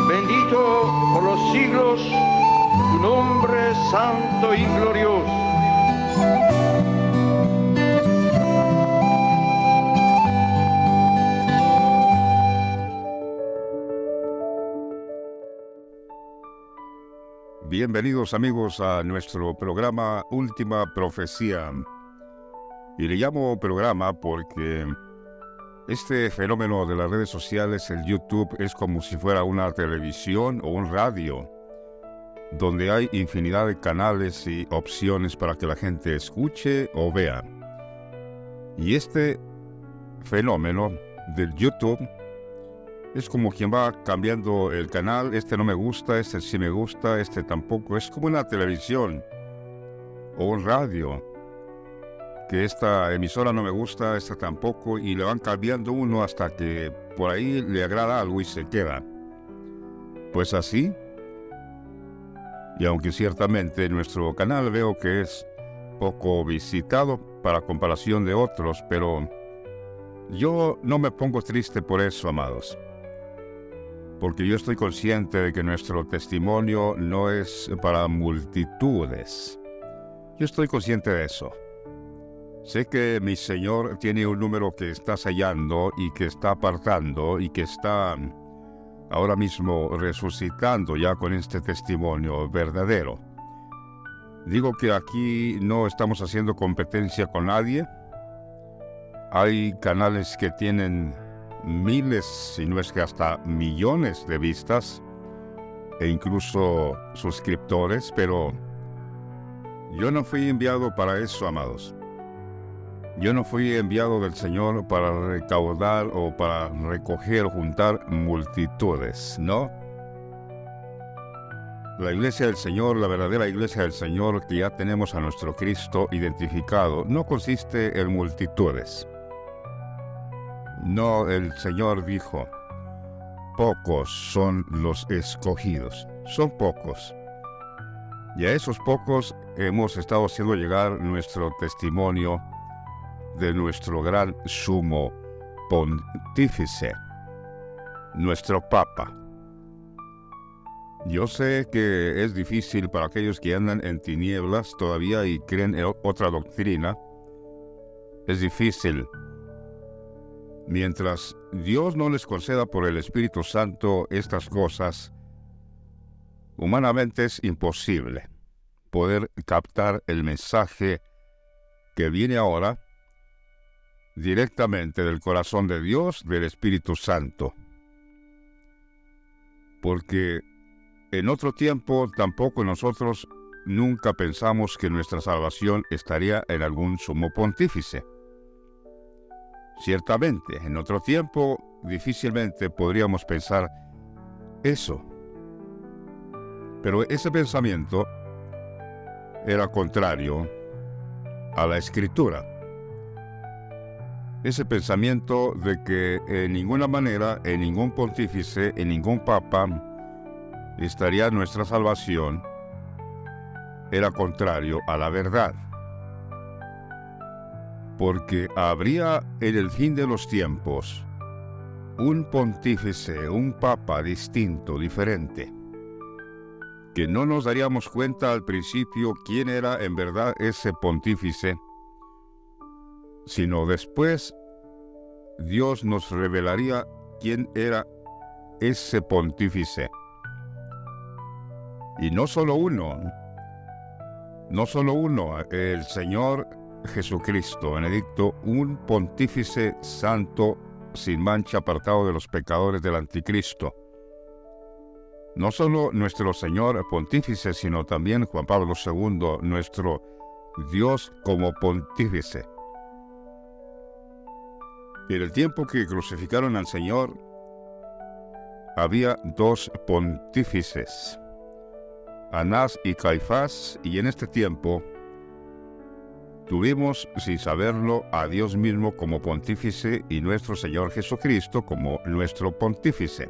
Bendito por los siglos tu nombre santo y glorioso. Bienvenidos amigos a nuestro programa Última Profecía. Y le llamo programa porque este fenómeno de las redes sociales, el YouTube, es como si fuera una televisión o un radio, donde hay infinidad de canales y opciones para que la gente escuche o vea. Y este fenómeno del YouTube es como quien va cambiando el canal. Este no me gusta, este sí me gusta, este tampoco. Es como una televisión o un radio, que esta emisora no me gusta, esta tampoco, y le van cambiando uno hasta que por ahí le agrada algo y se queda. Pues así, y aunque ciertamente nuestro canal veo que es poco visitado para comparación de otros, pero yo no me pongo triste por eso, amados. Porque yo estoy consciente de que nuestro testimonio no es para multitudes. Yo estoy consciente de eso. Sé que mi Señor tiene un número que está sellando y que está apartando y que está ahora mismo resucitando ya con este testimonio verdadero. Digo que aquí no estamos haciendo competencia con nadie. Hay canales que tienen miles, si no es que hasta millones de vistas e incluso suscriptores, pero yo no fui enviado para eso, amados. Yo no fui enviado del Señor para recaudar o para recoger o juntar multitudes, ¿no? La iglesia del Señor, la verdadera iglesia del Señor, que ya tenemos a nuestro Cristo identificado, no consiste en multitudes. No, el Señor dijo, pocos son los escogidos, son pocos. Y a esos pocos hemos estado haciendo llegar nuestro testimonio de nuestro gran sumo pontífice, nuestro Papa. Yo sé que es difícil para aquellos que andan en tinieblas todavía y creen en otra doctrina. Es difícil. Mientras Dios no les conceda por el Espíritu Santo estas cosas, humanamente es imposible poder captar el mensaje que viene ahora directamente del corazón de Dios, del Espíritu Santo. Porque en otro tiempo tampoco nosotros nunca pensamos que nuestra salvación estaría en algún sumo pontífice. Ciertamente, en otro tiempo difícilmente podríamos pensar eso. Pero ese pensamiento era contrario a la Escritura. Ese pensamiento de que en ninguna manera, en ningún pontífice, en ningún papa estaría nuestra salvación, era contrario a la verdad. Porque habría en el fin de los tiempos un pontífice, un papa distinto, diferente, que no nos daríamos cuenta al principio quién era en verdad ese pontífice, sino después Dios nos revelaría quién era ese pontífice. Y no solo uno, el Señor Jesucristo, Benedicto, un pontífice santo, sin mancha, apartado de los pecadores del anticristo. No solo nuestro Señor pontífice, sino también Juan Pablo II, nuestro Dios como pontífice. En el tiempo que crucificaron al Señor, había dos pontífices, Anás y Caifás, y en este tiempo tuvimos, sin saberlo, a Dios mismo como pontífice y nuestro Señor Jesucristo como nuestro pontífice.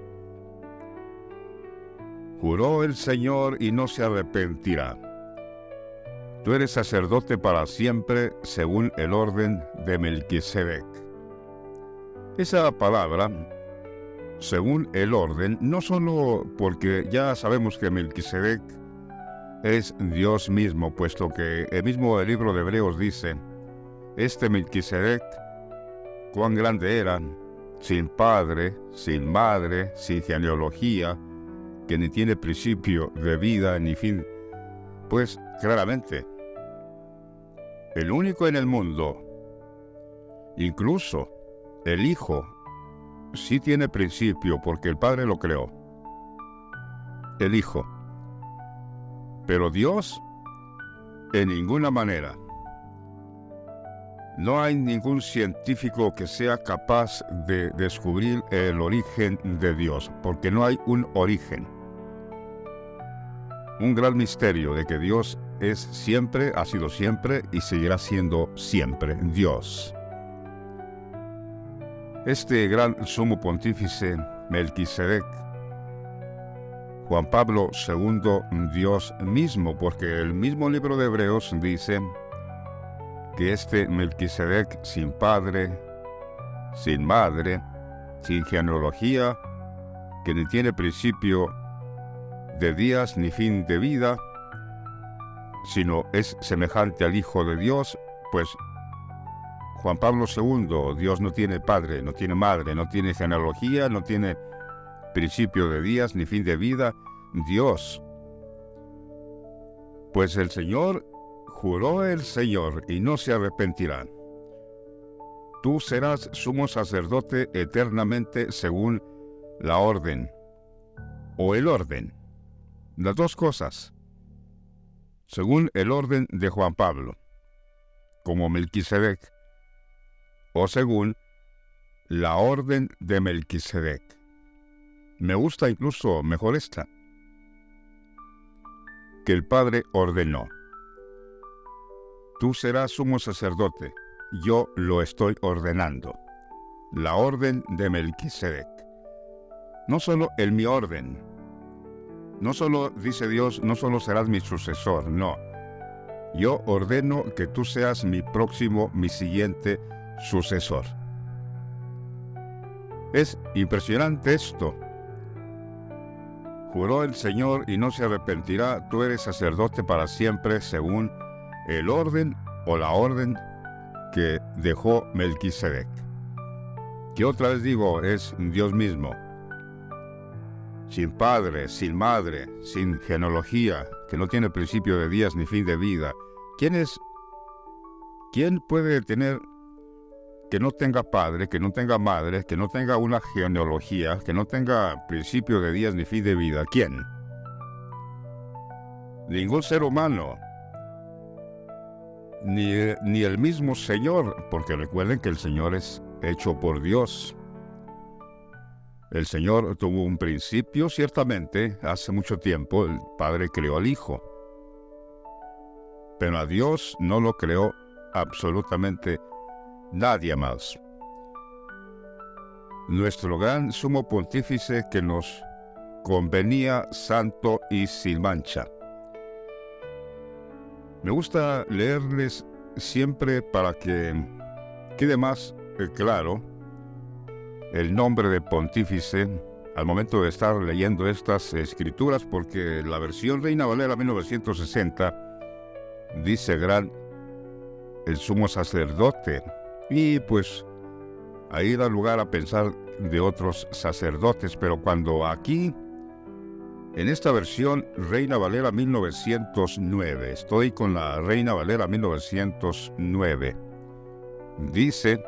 Juró el Señor y no se arrepentirá. Tú eres sacerdote para siempre según el orden de Melquisedec. Esa palabra según el orden, no solo porque ya sabemos que Melquisedec es Dios mismo, puesto que el mismo libro de Hebreos dice, este Melquisedec, cuán grande era, sin padre, sin madre, sin genealogía, que ni tiene principio de vida ni fin. Pues claramente, el único en el mundo, incluso el Hijo, sí tiene principio porque el Padre lo creó, el Hijo. Pero Dios, en ninguna manera. No hay ningún científico que sea capaz de descubrir el origen de Dios, porque no hay un origen. Un gran misterio de que Dios es siempre, ha sido siempre y seguirá siendo siempre Dios. Este gran sumo pontífice, Melquisedec, Juan Pablo II, Dios mismo, porque el mismo libro de Hebreos dice que este Melquisedec sin padre, sin madre, sin genealogía, que ni tiene principio de días ni fin de vida, sino es semejante al Hijo de Dios, pues Juan Pablo II, Dios no tiene padre, no tiene madre, no tiene genealogía, no tiene principio de días ni fin de vida, Dios. Pues el Señor, juró el Señor y no se arrepentirá. Tú serás sumo sacerdote eternamente según la orden, o el orden, las dos cosas, según el orden de Juan Pablo, como Melquisedec, o según la orden de Melquisedec. Me gusta incluso mejor esta, que el Padre ordenó. Tú serás sumo sacerdote, yo lo estoy ordenando. La orden de Melquisedec. No solo en mi orden, no solo, dice Dios, no solo serás mi sucesor, no. Yo ordeno que tú seas mi próximo, mi siguiente sucesor. Es impresionante esto. Juró el Señor y no se arrepentirá, tú eres sacerdote para siempre según el orden o la orden que dejó Melquisedec. Que otra vez digo, es Dios mismo. Sin padre, sin madre, sin genealogía, que no tiene principio de días ni fin de vida. ¿Quién puede tener que no tenga padre, que no tenga madre, que no tenga una genealogía, que no tenga principio de días ni fin de vida? ¿Quién? Ningún ser humano. Ni el mismo Señor, porque recuerden que el Señor es hecho por Dios. El Señor tuvo un principio, ciertamente, hace mucho tiempo el Padre creó al Hijo. Pero a Dios no lo creó absolutamente nadie más. Nuestro gran sumo pontífice que nos convenía santo y sin mancha. Me gusta leerles siempre para que quede más claro el nombre de pontífice al momento de estar leyendo estas escrituras, porque la versión Reina Valera 1960 dice el sumo sacerdote, y pues ahí da lugar a pensar de otros sacerdotes, pero cuando aquí, en esta versión Reina Valera 1909, estoy con la Reina Valera 1909, dice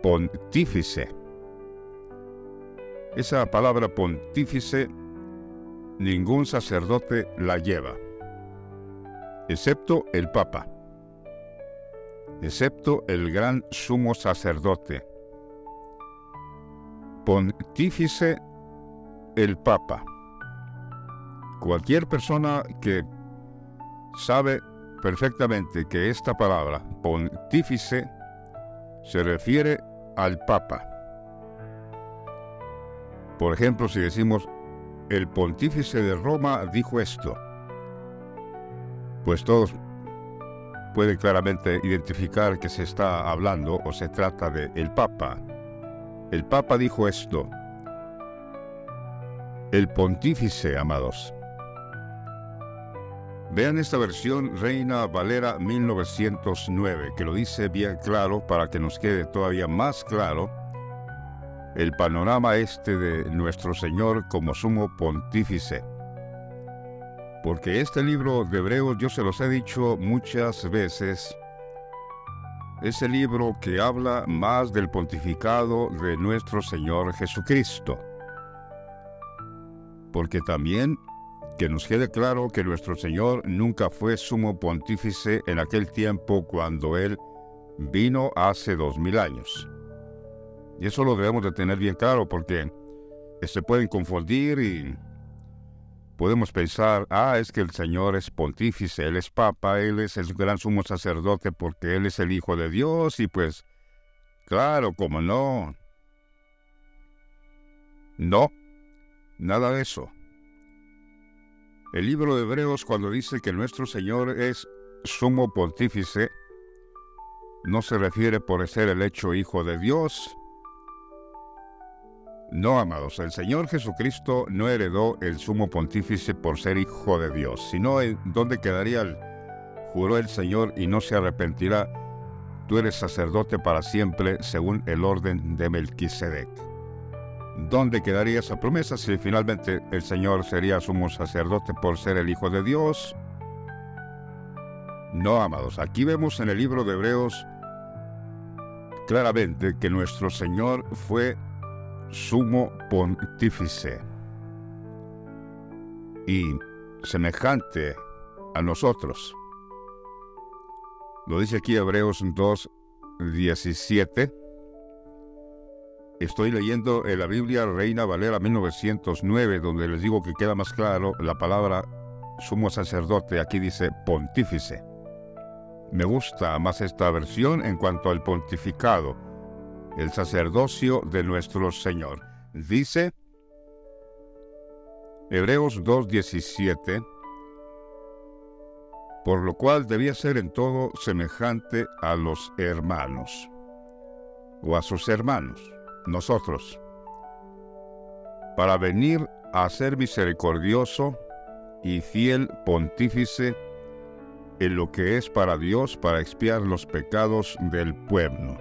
pontífice. Esa palabra pontífice ningún sacerdote la lleva, excepto el Papa, excepto el gran sumo sacerdote. Pontífice el Papa. Cualquier persona que sabe perfectamente que esta palabra, pontífice, se refiere al Papa. Por ejemplo, si decimos, el pontífice de Roma dijo esto, pues todos pueden claramente identificar que se está hablando o se trata de el Papa. El Papa dijo esto, el pontífice, amados. Vean esta versión Reina Valera 1909, que lo dice bien claro para que nos quede todavía más claro el panorama de nuestro Señor como sumo pontífice. Porque este libro de Hebreos, yo se los he dicho muchas veces, es el libro que habla más del pontificado de nuestro Señor Jesucristo. Porque también que nos quede claro que nuestro Señor nunca fue sumo pontífice en aquel tiempo cuando Él vino hace 2000 años. Y eso lo debemos de tener bien claro porque se pueden confundir y podemos pensar, es que el Señor es pontífice, Él es papa, Él es el gran sumo sacerdote porque Él es el Hijo de Dios y pues, claro, ¿cómo no? No, nada de eso. El libro de Hebreos, cuando dice que nuestro Señor es sumo pontífice, no se refiere por ser el hecho Hijo de Dios. No, amados, el Señor Jesucristo no heredó el sumo pontífice por ser Hijo de Dios, sino ¿dónde quedaría juró el Señor y no se arrepentirá? Tú eres sacerdote para siempre según el orden de Melquisedec. ¿Dónde quedaría esa promesa si finalmente el Señor sería sumo sacerdote por ser el Hijo de Dios? No, amados, aquí vemos en el libro de Hebreos claramente que nuestro Señor fue sumo pontífice y semejante a nosotros. Lo dice aquí Hebreos 2:17. Estoy leyendo en la Biblia Reina Valera 1909, donde les digo que queda más claro la palabra sumo sacerdote. Aquí dice pontífice. Me gusta más esta versión en cuanto al pontificado, el sacerdocio de nuestro Señor. Dice Hebreos 2:17, por lo cual debía ser en todo semejante a los hermanos, o a sus hermanos, nosotros, para venir a ser misericordioso y fiel pontífice en lo que es para Dios, para expiar los pecados del pueblo.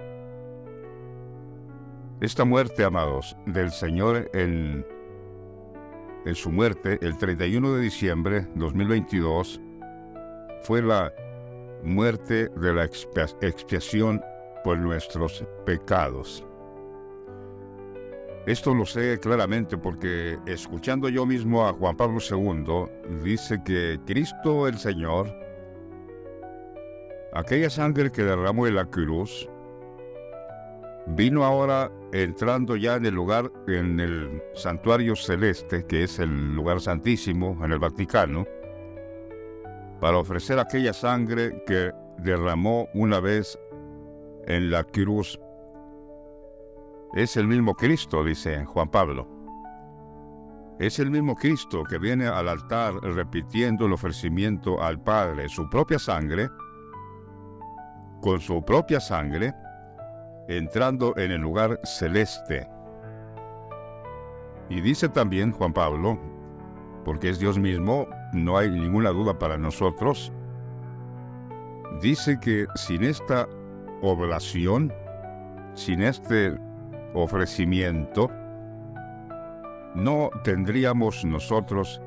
Esta muerte, amados, del Señor en su muerte, el 31 de diciembre de 2022, fue la muerte de la expiación por nuestros pecados. Esto lo sé claramente porque escuchando yo mismo a Juan Pablo II, dice que Cristo el Señor, aquella sangre que derramó en la cruz, vino ahora entrando ya en el lugar, en el santuario celeste, que es el lugar santísimo en el Vaticano, para ofrecer aquella sangre que derramó una vez en la cruz. Es el mismo Cristo, dice Juan Pablo. Es el mismo Cristo que viene al altar repitiendo el ofrecimiento al Padre, su propia sangre, con su propia sangre, entrando en el lugar celeste. Y dice también Juan Pablo, porque es Dios mismo, no hay ninguna duda para nosotros, dice que sin esta oblación, sin este ofrecimiento, no tendríamos nosotros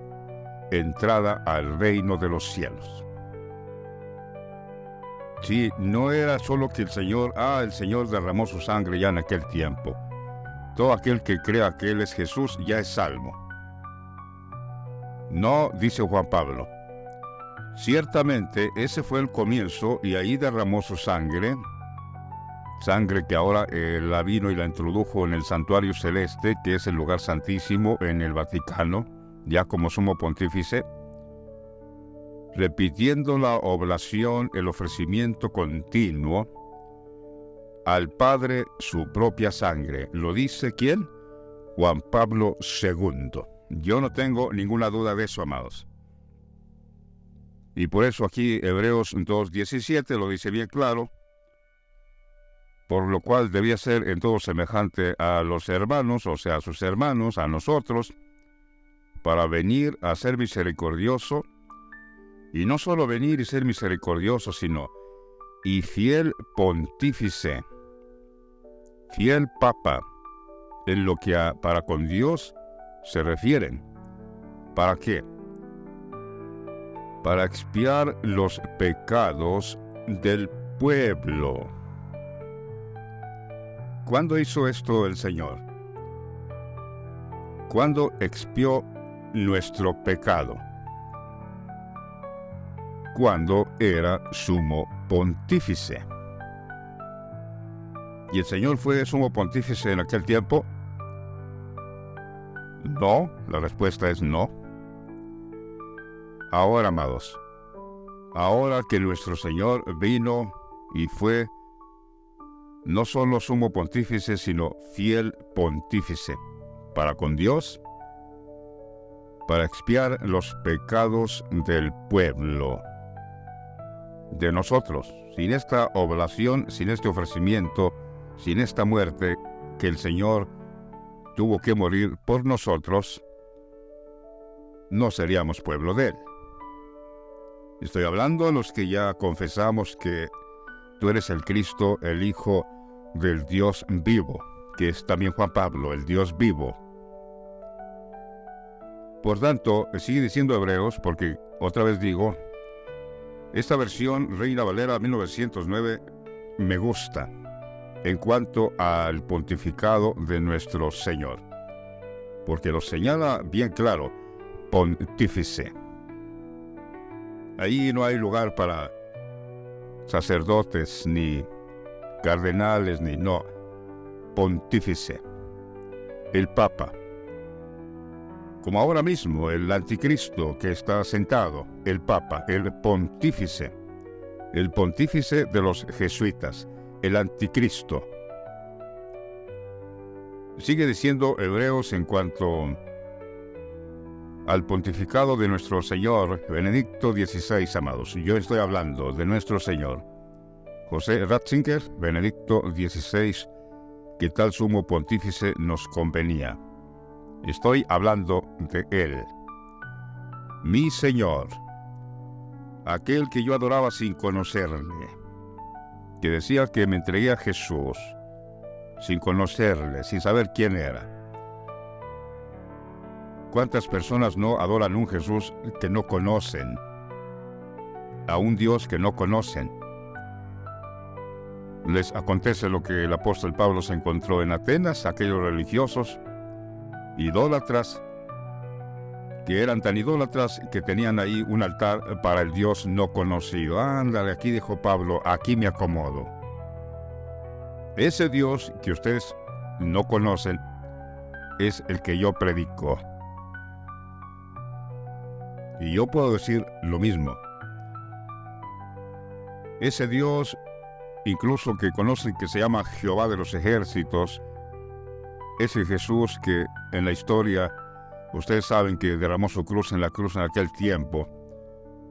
entrada al reino de los cielos. Sí, no era solo que el Señor derramó su sangre ya en aquel tiempo. Todo aquel que crea que Él es Jesús ya es salvo. No, dice Juan Pablo. Ciertamente ese fue el comienzo y ahí derramó su sangre, sangre que ahora la vino y la introdujo en el santuario celeste, que es el lugar santísimo en el Vaticano, ya como sumo pontífice, repitiendo la oblación, el ofrecimiento continuo al Padre su propia sangre. ¿Lo dice quién? Juan Pablo II. Yo no tengo ninguna duda de eso, amados. Y por eso aquí Hebreos 2:17 lo dice bien claro, por lo cual debía ser en todo semejante a los hermanos, o sea, a sus hermanos, a nosotros, para venir a ser misericordioso, y no solo venir y ser misericordioso, sino y fiel pontífice, fiel papa, en lo que para con Dios se refieren. ¿Para qué? Para expiar los pecados del pueblo. ¿Cuándo hizo esto el Señor? ¿Cuándo expió nuestro pecado? Cuando era sumo pontífice. ¿Y el Señor fue sumo pontífice en aquel tiempo? No, la respuesta es no. Ahora, amados, ahora que nuestro Señor vino y fue no solo sumo pontífice, sino fiel pontífice, para con Dios, para expiar los pecados del pueblo, de nosotros. Sin esta oblación, sin este ofrecimiento, sin esta muerte que el Señor tuvo que morir por nosotros, no seríamos pueblo de Él. Estoy hablando a los que ya confesamos que tú eres el Cristo, el Hijo del Dios vivo, que es también Juan Pablo, el Dios vivo. Por tanto, sigue diciendo Hebreos, porque otra vez digo, esta versión Reina Valera 1909 me gusta en cuanto al pontificado de nuestro Señor, porque lo señala bien claro, pontífice. Ahí no hay lugar para sacerdotes, ni cardenales, ni no. Pontífice, el Papa. Como ahora mismo el anticristo que está sentado, el Papa, el pontífice de los jesuitas, el anticristo. Sigue diciendo Hebreos en cuanto al pontificado de nuestro Señor Benedicto XVI, amados. Yo estoy hablando de nuestro Señor José Ratzinger, Benedicto XVI, que tal sumo pontífice nos convenía. Estoy hablando de él, mi Señor, aquel que yo adoraba sin conocerle, que decía que me entregué a Jesús sin conocerle, sin saber quién era. ¿Cuántas personas no adoran a un Jesús que no conocen? A un Dios que no conocen. Les acontece lo que el apóstol Pablo se encontró en Atenas, aquellos religiosos, idólatras, que eran tan idólatras que tenían ahí un altar para el Dios no conocido. Ándale, aquí dijo Pablo, aquí me acomodo. Ese Dios que ustedes no conocen es el que yo predico. Y yo puedo decir lo mismo. Ese Dios, incluso que conocen, que se llama Jehová de los ejércitos, ese Jesús que en la historia, ustedes saben que derramó su cruz en la cruz en aquel tiempo,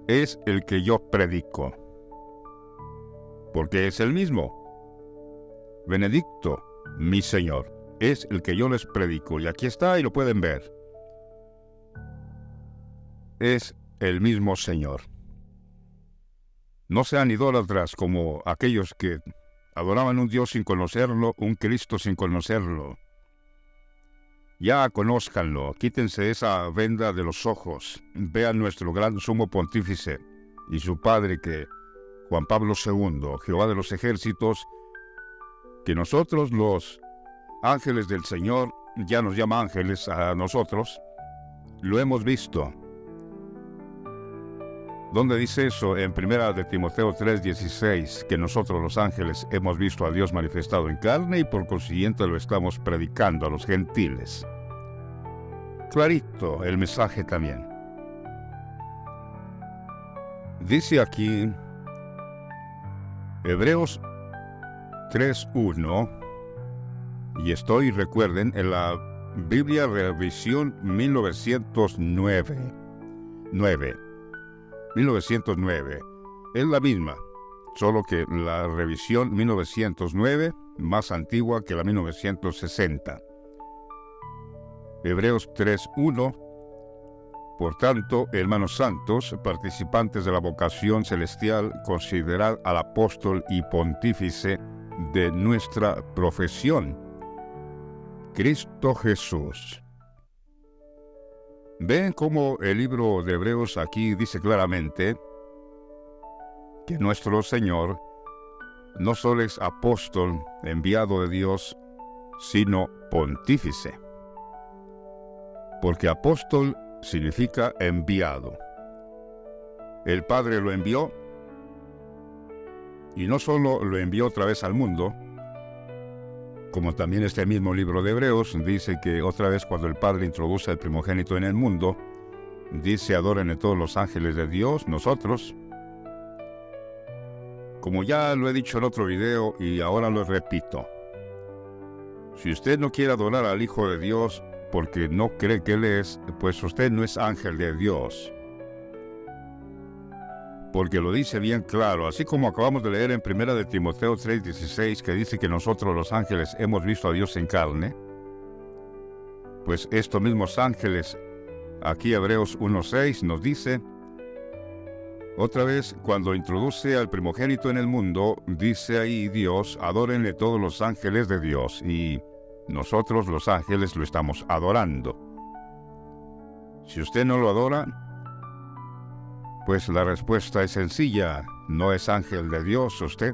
es el que yo predico. Porque es el mismo. Benedicto, mi Señor, es el que yo les predico. Y aquí está y lo pueden ver. Es el mismo Señor. No sean idólatras como aquellos que adoraban un Dios sin conocerlo, un Cristo sin conocerlo. Ya conózcanlo, quítense esa venda de los ojos, vean nuestro gran sumo pontífice y su padre, que Juan Pablo II, Jehová de los ejércitos, que nosotros los ángeles del Señor, ya nos llama ángeles a nosotros, lo hemos visto. ¿Dónde dice eso? En 1 de Timoteo 3:16, que nosotros los ángeles hemos visto a Dios manifestado en carne y por consiguiente lo estamos predicando a los gentiles. Clarito el mensaje también. Dice aquí Hebreos 3:1, y estoy, recuerden, en la Biblia Revisión 1909. 1909. Es la misma, solo que la revisión 1909 más antigua que la 1960. Hebreos 3:1 Por tanto, hermanos santos, participantes de la vocación celestial, considerad al apóstol y pontífice de nuestra profesión, Cristo Jesús. Ven cómo el libro de Hebreos aquí dice claramente que nuestro Señor no solo es apóstol enviado de Dios, sino pontífice. Porque apóstol significa enviado. El Padre lo envió, y no solo lo envió otra vez al mundo, como también este mismo libro de Hebreos dice que otra vez cuando el Padre introduce al primogénito en el mundo, dice adoren a todos los ángeles de Dios, nosotros. Como ya lo he dicho en otro video y ahora lo repito, si usted no quiere adorar al Hijo de Dios porque no cree que Él es, pues usted no es ángel de Dios. Porque lo dice bien claro, así como acabamos de leer en 1 de Timoteo 3:16, que dice que nosotros los ángeles hemos visto a Dios en carne, pues estos mismos ángeles, aquí Hebreos 1:6 nos dice, otra vez cuando introduce al primogénito en el mundo, dice ahí Dios, adórenle todos los ángeles de Dios, y nosotros los ángeles lo estamos adorando. Si usted no lo adora, pues la respuesta es sencilla, no es ángel de Dios usted.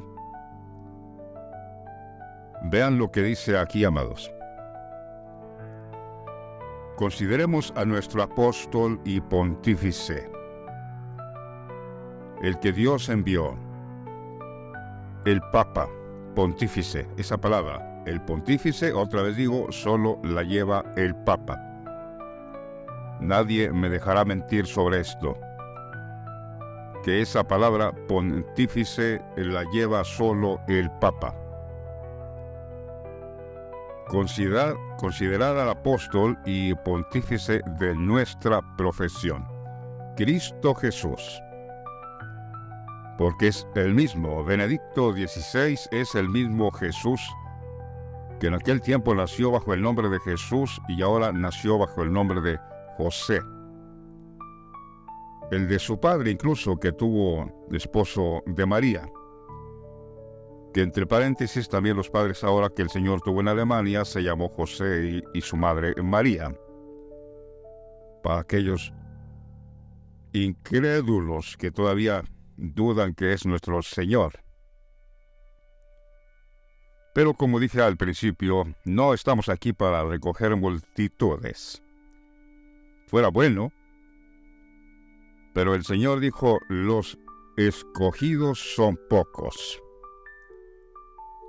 Vean lo que dice aquí, amados. Consideremos a nuestro apóstol y pontífice, el que Dios envió, el Papa, pontífice, esa palabra. El pontífice, otra vez digo, solo la lleva el Papa. Nadie me dejará mentir sobre esto, que esa palabra pontífice la lleva solo el Papa. Considerad al apóstol y pontífice de nuestra profesión, Cristo Jesús. Porque es el mismo, Benedicto XVI es el mismo Jesús que en aquel tiempo nació bajo el nombre de Jesús y ahora nació bajo el nombre de José. El de su padre incluso, que tuvo esposo de María. Que entre paréntesis también los padres ahora que el Señor tuvo en Alemania se llamó José y su madre María. Para aquellos incrédulos que todavía dudan que es nuestro Señor. Pero como dije al principio, no estamos aquí para recoger multitudes. Fuera bueno, pero el Señor dijo, los escogidos son pocos.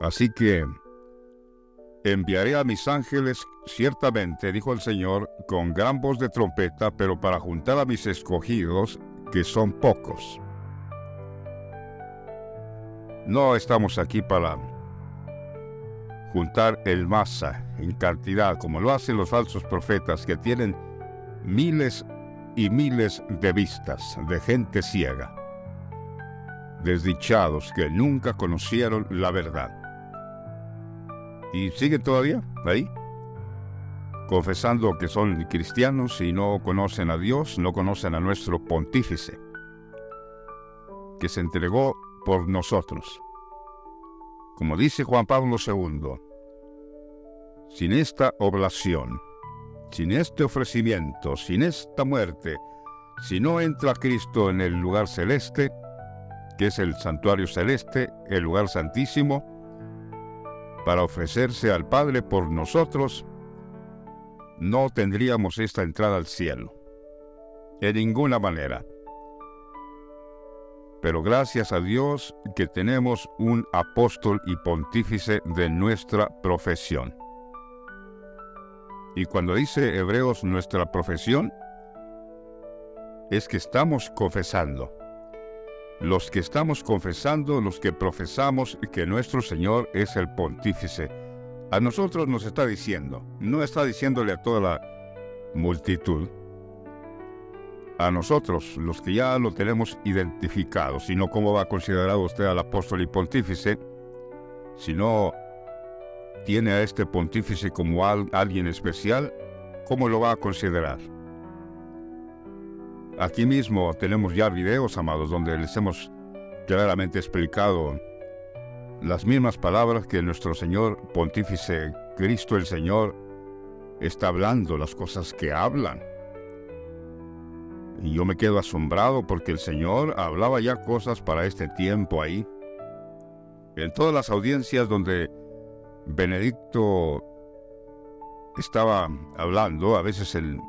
Así que enviaré a mis ángeles, ciertamente, dijo el Señor, con gran voz de trompeta, pero para juntar a mis escogidos, que son pocos. No estamos aquí para juntar el masa en cantidad, como lo hacen los falsos profetas, que tienen miles y miles de vistas de gente ciega, desdichados que nunca conocieron la verdad. Y siguen todavía ahí, confesando que son cristianos y no conocen a Dios, no conocen a nuestro pontífice, que se entregó por nosotros. Como dice Juan Pablo II, sin esta oblación, sin este ofrecimiento, sin esta muerte, si no entra Cristo en el lugar celeste, que es el santuario celeste, el lugar santísimo, para ofrecerse al Padre por nosotros, no tendríamos esta entrada al cielo, de ninguna manera. Pero gracias a Dios que tenemos un apóstol y pontífice de nuestra profesión. Y cuando dice Hebreos nuestra profesión, es que estamos confesando. Los que estamos confesando, los que profesamos que nuestro Señor es el pontífice. A nosotros nos está diciendo, no está diciéndole a toda la multitud, a nosotros, los que ya lo tenemos identificado, sino cómo va a considerar usted al apóstol y pontífice, si no tiene a este pontífice como alguien especial, ¿cómo lo va a considerar? Aquí mismo tenemos ya videos, amados, donde les hemos claramente explicado las mismas palabras que nuestro Señor Pontífice Cristo el Señor está hablando, las cosas que hablan. Y yo me quedo asombrado porque el Señor hablaba ya cosas para este tiempo ahí. En todas las audiencias donde Benedicto estaba hablando, a veces el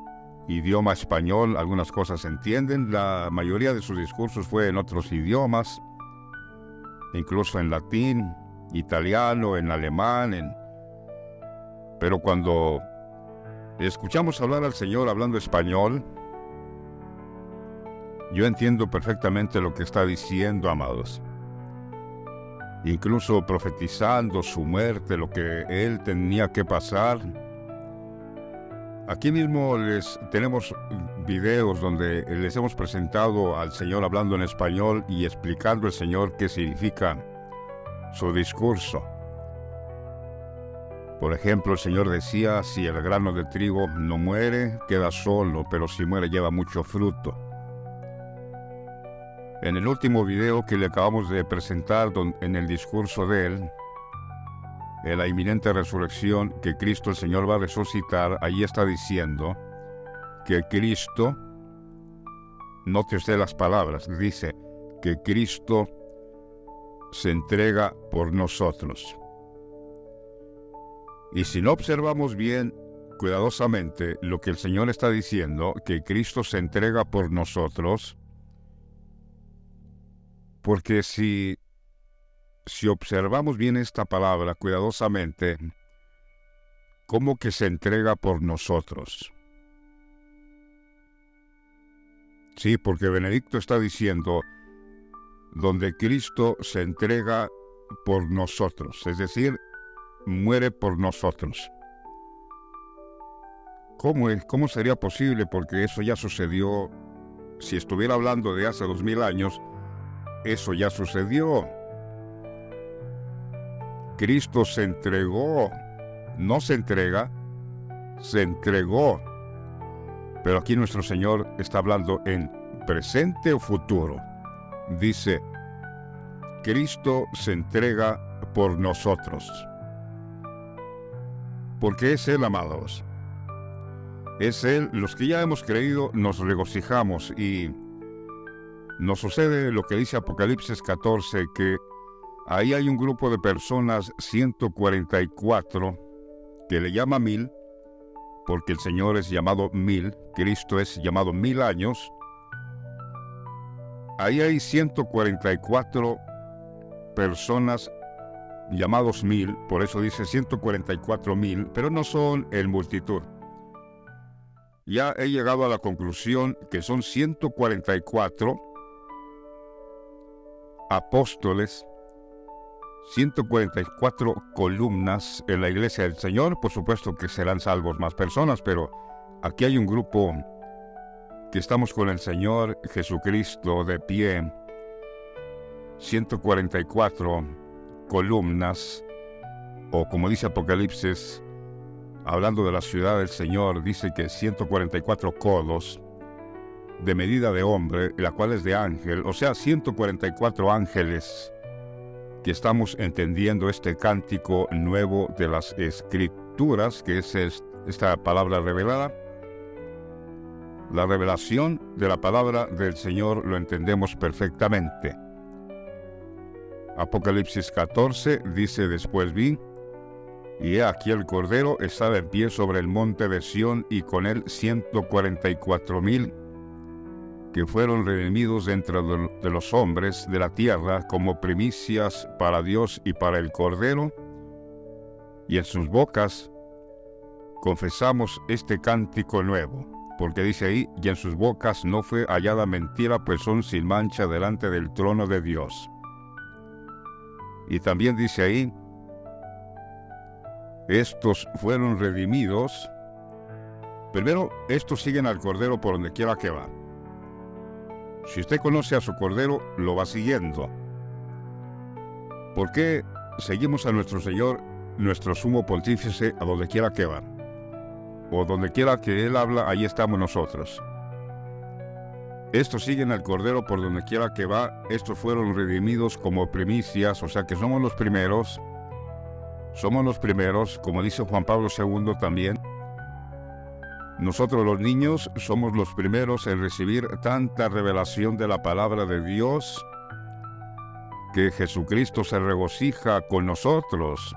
idioma español, algunas cosas se entienden, la mayoría de sus discursos fue en otros idiomas, incluso en latín, italiano, en alemán, pero cuando escuchamos hablar al Señor hablando español, yo entiendo perfectamente lo que está diciendo, amados. Incluso profetizando su muerte, lo que Él tenía que pasar. Aquí mismo tenemos videos donde les hemos presentado al Señor hablando en español y explicando al Señor qué significa su discurso. Por ejemplo, el Señor decía, si el grano de trigo no muere, queda solo, pero si muere lleva mucho fruto. En el último video que le acabamos de presentar, en el discurso de Él, en la inminente resurrección, que Cristo el Señor va a resucitar, allí está diciendo que Cristo, note usted las palabras, dice que Cristo se entrega por nosotros. Y si no observamos bien, cuidadosamente, lo que el Señor está diciendo, que Cristo se entrega por nosotros, porque si observamos bien esta palabra cuidadosamente, ¿cómo que se entrega por nosotros? Sí, porque Benedicto está diciendo, donde Cristo se entrega por nosotros, es decir, muere por nosotros. ¿Cómo sería posible? Porque eso ya sucedió. Si estuviera hablando de hace 2000 años, eso ya sucedió. Cristo se entregó, no se entrega, se entregó. Pero aquí nuestro Señor está hablando en presente o futuro. Dice, Cristo se entrega por nosotros. Porque es Él, amados. Es Él. Los que ya hemos creído nos regocijamos y nos sucede lo que dice Apocalipsis 14, que ahí hay un grupo de personas, 144, que le llama 1000, porque el Señor es llamado 1000, Cristo es llamado 1000 años. Ahí hay 144 personas llamados 1000, por eso dice 144,000, pero no son el multitud. Ya he llegado a la conclusión que son 144 apóstoles, 144 columnas en la iglesia del Señor. Por supuesto que serán salvos más personas, pero aquí hay un grupo que estamos con el Señor Jesucristo de pie, 144 columnas, o como dice Apocalipsis, hablando de la ciudad del Señor, dice que 144 codos de medida de hombre, la cual es de ángel, o sea, 144 ángeles que estamos entendiendo este cántico nuevo de las Escrituras, que es esta palabra revelada. La revelación de la palabra del Señor lo entendemos perfectamente. Apocalipsis 14 dice, después vi, y he aquí el Cordero estaba en pie sobre el monte de Sión, y con él 144,000 que fueron redimidos entre de los hombres de la tierra como primicias para Dios y para el Cordero, y en sus bocas confesamos este cántico nuevo, porque dice ahí, y en sus bocas no fue hallada mentira, pues son sin mancha delante del trono de Dios. Y también dice ahí, estos fueron redimidos. Primero, estos siguen al Cordero por donde quiera que va. Si usted conoce a su Cordero, lo va siguiendo. ¿Por qué seguimos a nuestro Señor, nuestro sumo pontífice, a donde quiera que va? O donde quiera que Él habla, ahí estamos nosotros. Estos siguen al Cordero por donde quiera que va. Estos fueron redimidos como primicias, o sea que somos los primeros, como dice Juan Pablo II también. Nosotros los niños somos los primeros en recibir tanta revelación de la palabra de Dios, que Jesucristo se regocija con nosotros.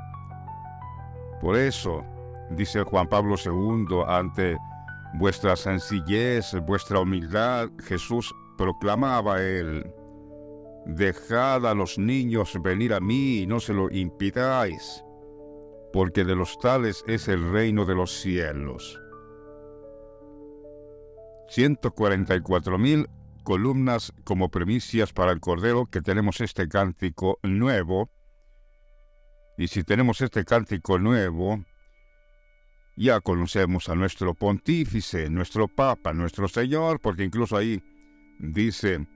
Por eso, dice Juan Pablo II, ante vuestra sencillez, vuestra humildad, Jesús proclamaba él: dejad a los niños venir a mí y no se lo impidáis, porque de los tales es el reino de los cielos. 144,000 columnas como primicias para el Cordero, que tenemos este cántico nuevo. Y si tenemos este cántico nuevo, ya conocemos a nuestro pontífice, nuestro Papa, nuestro Señor, porque incluso ahí dice: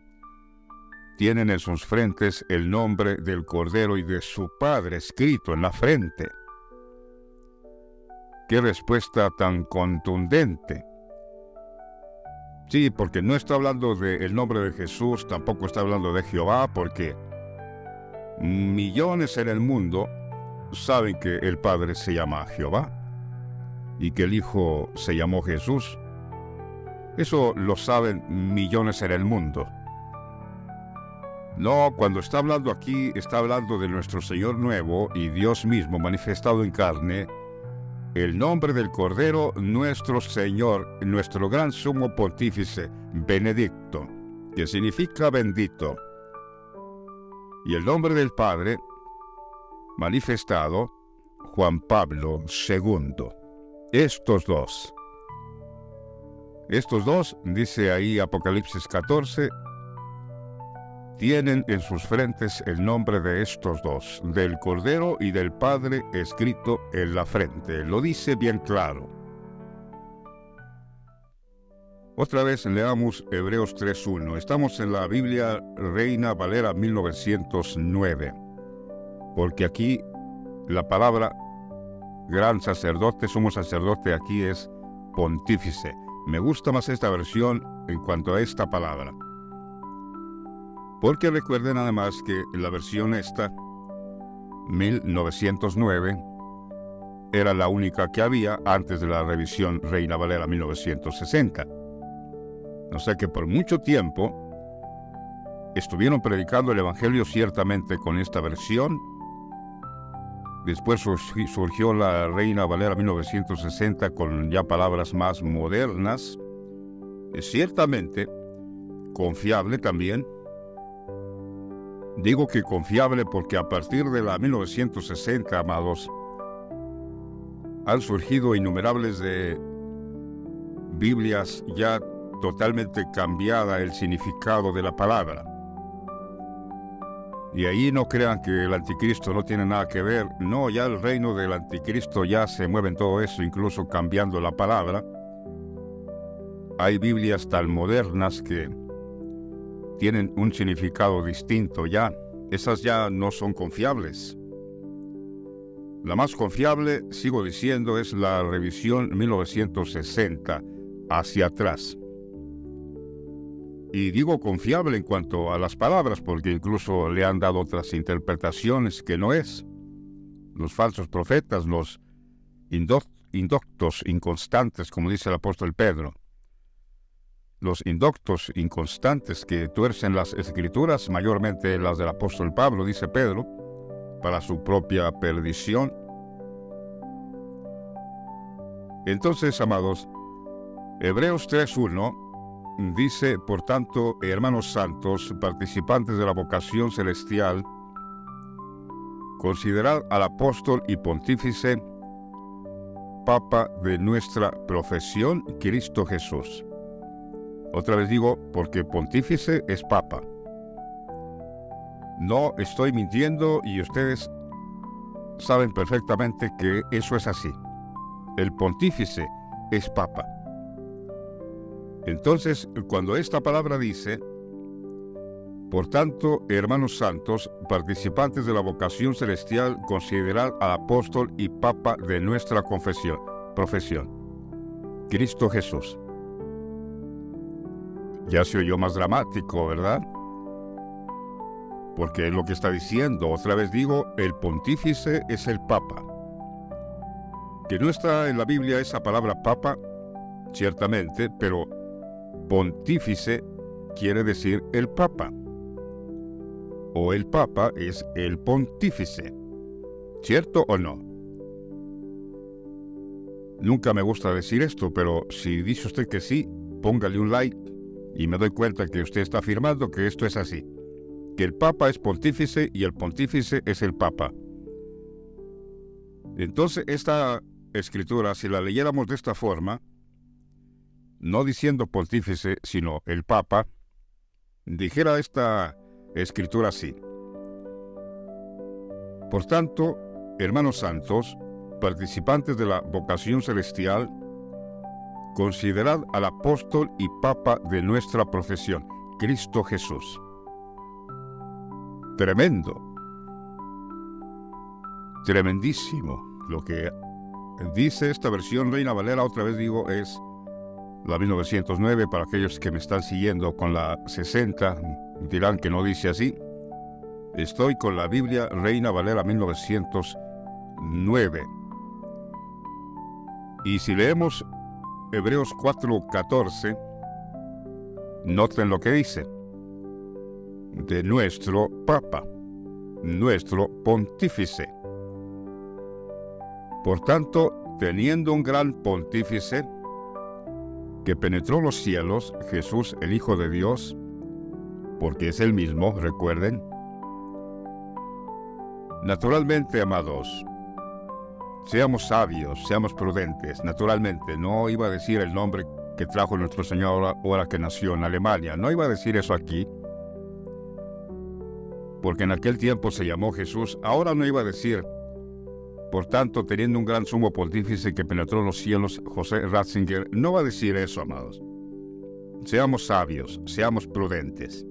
tienen en sus frentes el nombre del Cordero y de su Padre escrito en la frente. ¡Qué respuesta tan contundente! Sí, porque no está hablando del nombre de Jesús, tampoco está hablando de Jehová, porque millones en el mundo saben que el Padre se llama Jehová y que el Hijo se llamó Jesús. Eso lo saben millones en el mundo. No, cuando está hablando aquí, está hablando de nuestro Señor nuevo y Dios mismo manifestado en carne, el nombre del Cordero, nuestro Señor, nuestro gran sumo pontífice, Benedicto, que significa bendito, y el nombre del Padre, manifestado, Juan Pablo II. Estos dos, dice ahí Apocalipsis 14, tienen en sus frentes el nombre de estos dos, del Cordero y del Padre, escrito en la frente. Lo dice bien claro. Otra vez leamos Hebreos 3:1. Estamos en la Biblia Reina Valera 1909, porque aquí la palabra gran sacerdote, sumo sacerdote, aquí es pontífice. Me gusta más esta versión en cuanto a esta palabra. Porque recuerden además que la versión esta, 1909, era la única que había antes de la revisión Reina Valera 1960. O sea que por mucho tiempo estuvieron predicando el Evangelio ciertamente con esta versión. Después surgió la Reina Valera 1960 con ya palabras más modernas, ciertamente confiable también. Digo que confiable porque a partir de la 1960, amados, han surgido innumerables de Biblias ya totalmente cambiada el significado de la palabra. Y ahí no crean que el anticristo no tiene nada que ver. No, ya el reino del anticristo ya se mueve en todo eso, incluso cambiando la palabra. Hay Biblias tan modernas que tienen un significado distinto ya. Esas ya no son confiables. La más confiable, sigo diciendo, es la revisión 1960, hacia atrás. Y digo confiable en cuanto a las palabras, porque incluso le han dado otras interpretaciones que no es. Los falsos profetas, los indoctos, inconstantes, como dice el apóstol Pedro. Los indoctos, inconstantes, que tuercen las escrituras, mayormente las del apóstol Pablo, dice Pedro, para su propia perdición. Entonces, amados, Hebreos 3:1 dice: por tanto, hermanos santos, participantes de la vocación celestial, considerad al apóstol y pontífice, Papa de nuestra profesión, Cristo Jesús. Otra vez digo, porque pontífice es Papa. No estoy mintiendo y ustedes saben perfectamente que eso es así. El pontífice es Papa. Entonces, cuando esta palabra dice: por tanto, hermanos santos, participantes de la vocación celestial, considerad al apóstol y Papa de nuestra profesión, Cristo Jesús. Ya se oyó más dramático, ¿verdad? Porque es lo que está diciendo. Otra vez digo, el pontífice es el Papa. Que no está en la Biblia esa palabra Papa, ciertamente, pero pontífice quiere decir el Papa. O el Papa es el pontífice. ¿Cierto o no? Nunca me gusta decir esto, pero si dice usted que sí, póngale un like y me doy cuenta que usted está afirmando que esto es así. Que el Papa es pontífice y el pontífice es el Papa. Entonces, esta escritura, si la leyéramos de esta forma, no diciendo pontífice, sino el Papa, dijera esta escritura así. Por tanto, hermanos santos, participantes de la vocación celestial, considerad al apóstol y Papa de nuestra profesión, Cristo Jesús. Tremendo. Tremendísimo. Lo que dice esta versión Reina Valera, otra vez digo, es la 1909. Para aquellos que me están siguiendo con la 60, dirán que no dice así. Estoy con la Biblia Reina Valera 1909. Y si leemos Hebreos 4:14, noten lo que dice. De nuestro Papa, nuestro pontífice. Por tanto, teniendo un gran pontífice que penetró los cielos, Jesús, el Hijo de Dios, porque es el mismo, recuerden. Naturalmente, amados, seamos sabios, seamos prudentes. Naturalmente, no iba a decir el nombre que trajo nuestro Señor ahora que nació en Alemania. No iba a decir eso aquí, porque en aquel tiempo se llamó Jesús. Ahora no iba a decir, por tanto, teniendo un gran sumo pontífice que penetró los cielos, José Ratzinger. No va a decir eso, amados. Seamos sabios, seamos prudentes.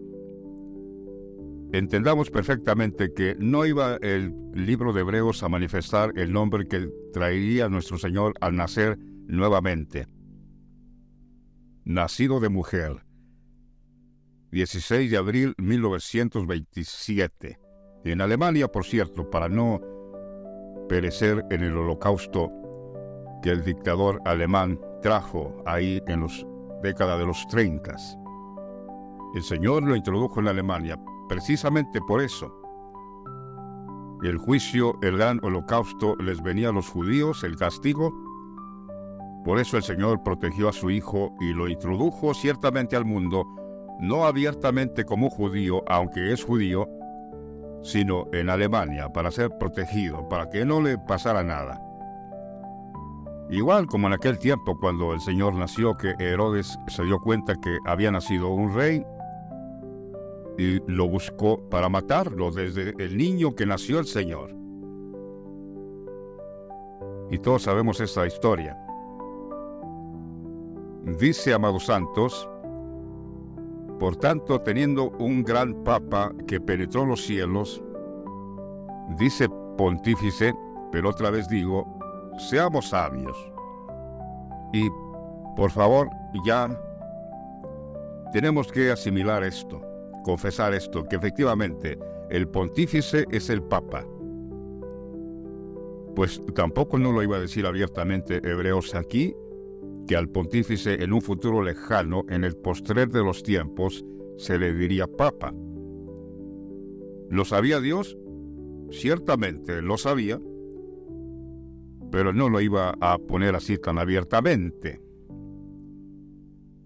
Entendamos perfectamente que no iba el libro de Hebreos a manifestar el nombre que traería nuestro Señor al nacer nuevamente. Nacido de mujer. 16 de abril 1927. En Alemania, por cierto, para no perecer en el holocausto que el dictador alemán trajo ahí en las décadas de los 30. El Señor lo introdujo en Alemania, precisamente por eso. El juicio, el gran holocausto, les venía a los judíos, el castigo. Por eso el Señor protegió a su Hijo y lo introdujo ciertamente al mundo, no abiertamente como judío, aunque es judío, sino en Alemania, para ser protegido, para que no le pasara nada. Igual como en aquel tiempo cuando el Señor nació, que Herodes se dio cuenta que había nacido un rey y lo buscó para matarlo desde el niño que nació el Señor. Y todos sabemos esta historia. Dice, amados santos, por tanto, teniendo un gran Papa que penetró los cielos, dice pontífice, pero otra vez digo, seamos sabios. Y, por favor, ya tenemos que asimilar esto, confesar esto, que efectivamente el pontífice es el Papa. Pues tampoco no lo iba a decir abiertamente Hebreos aquí, que al pontífice en un futuro lejano, en el postrer de los tiempos, se le diría Papa. ¿Lo sabía Dios? Ciertamente lo sabía, pero no lo iba a poner así tan abiertamente.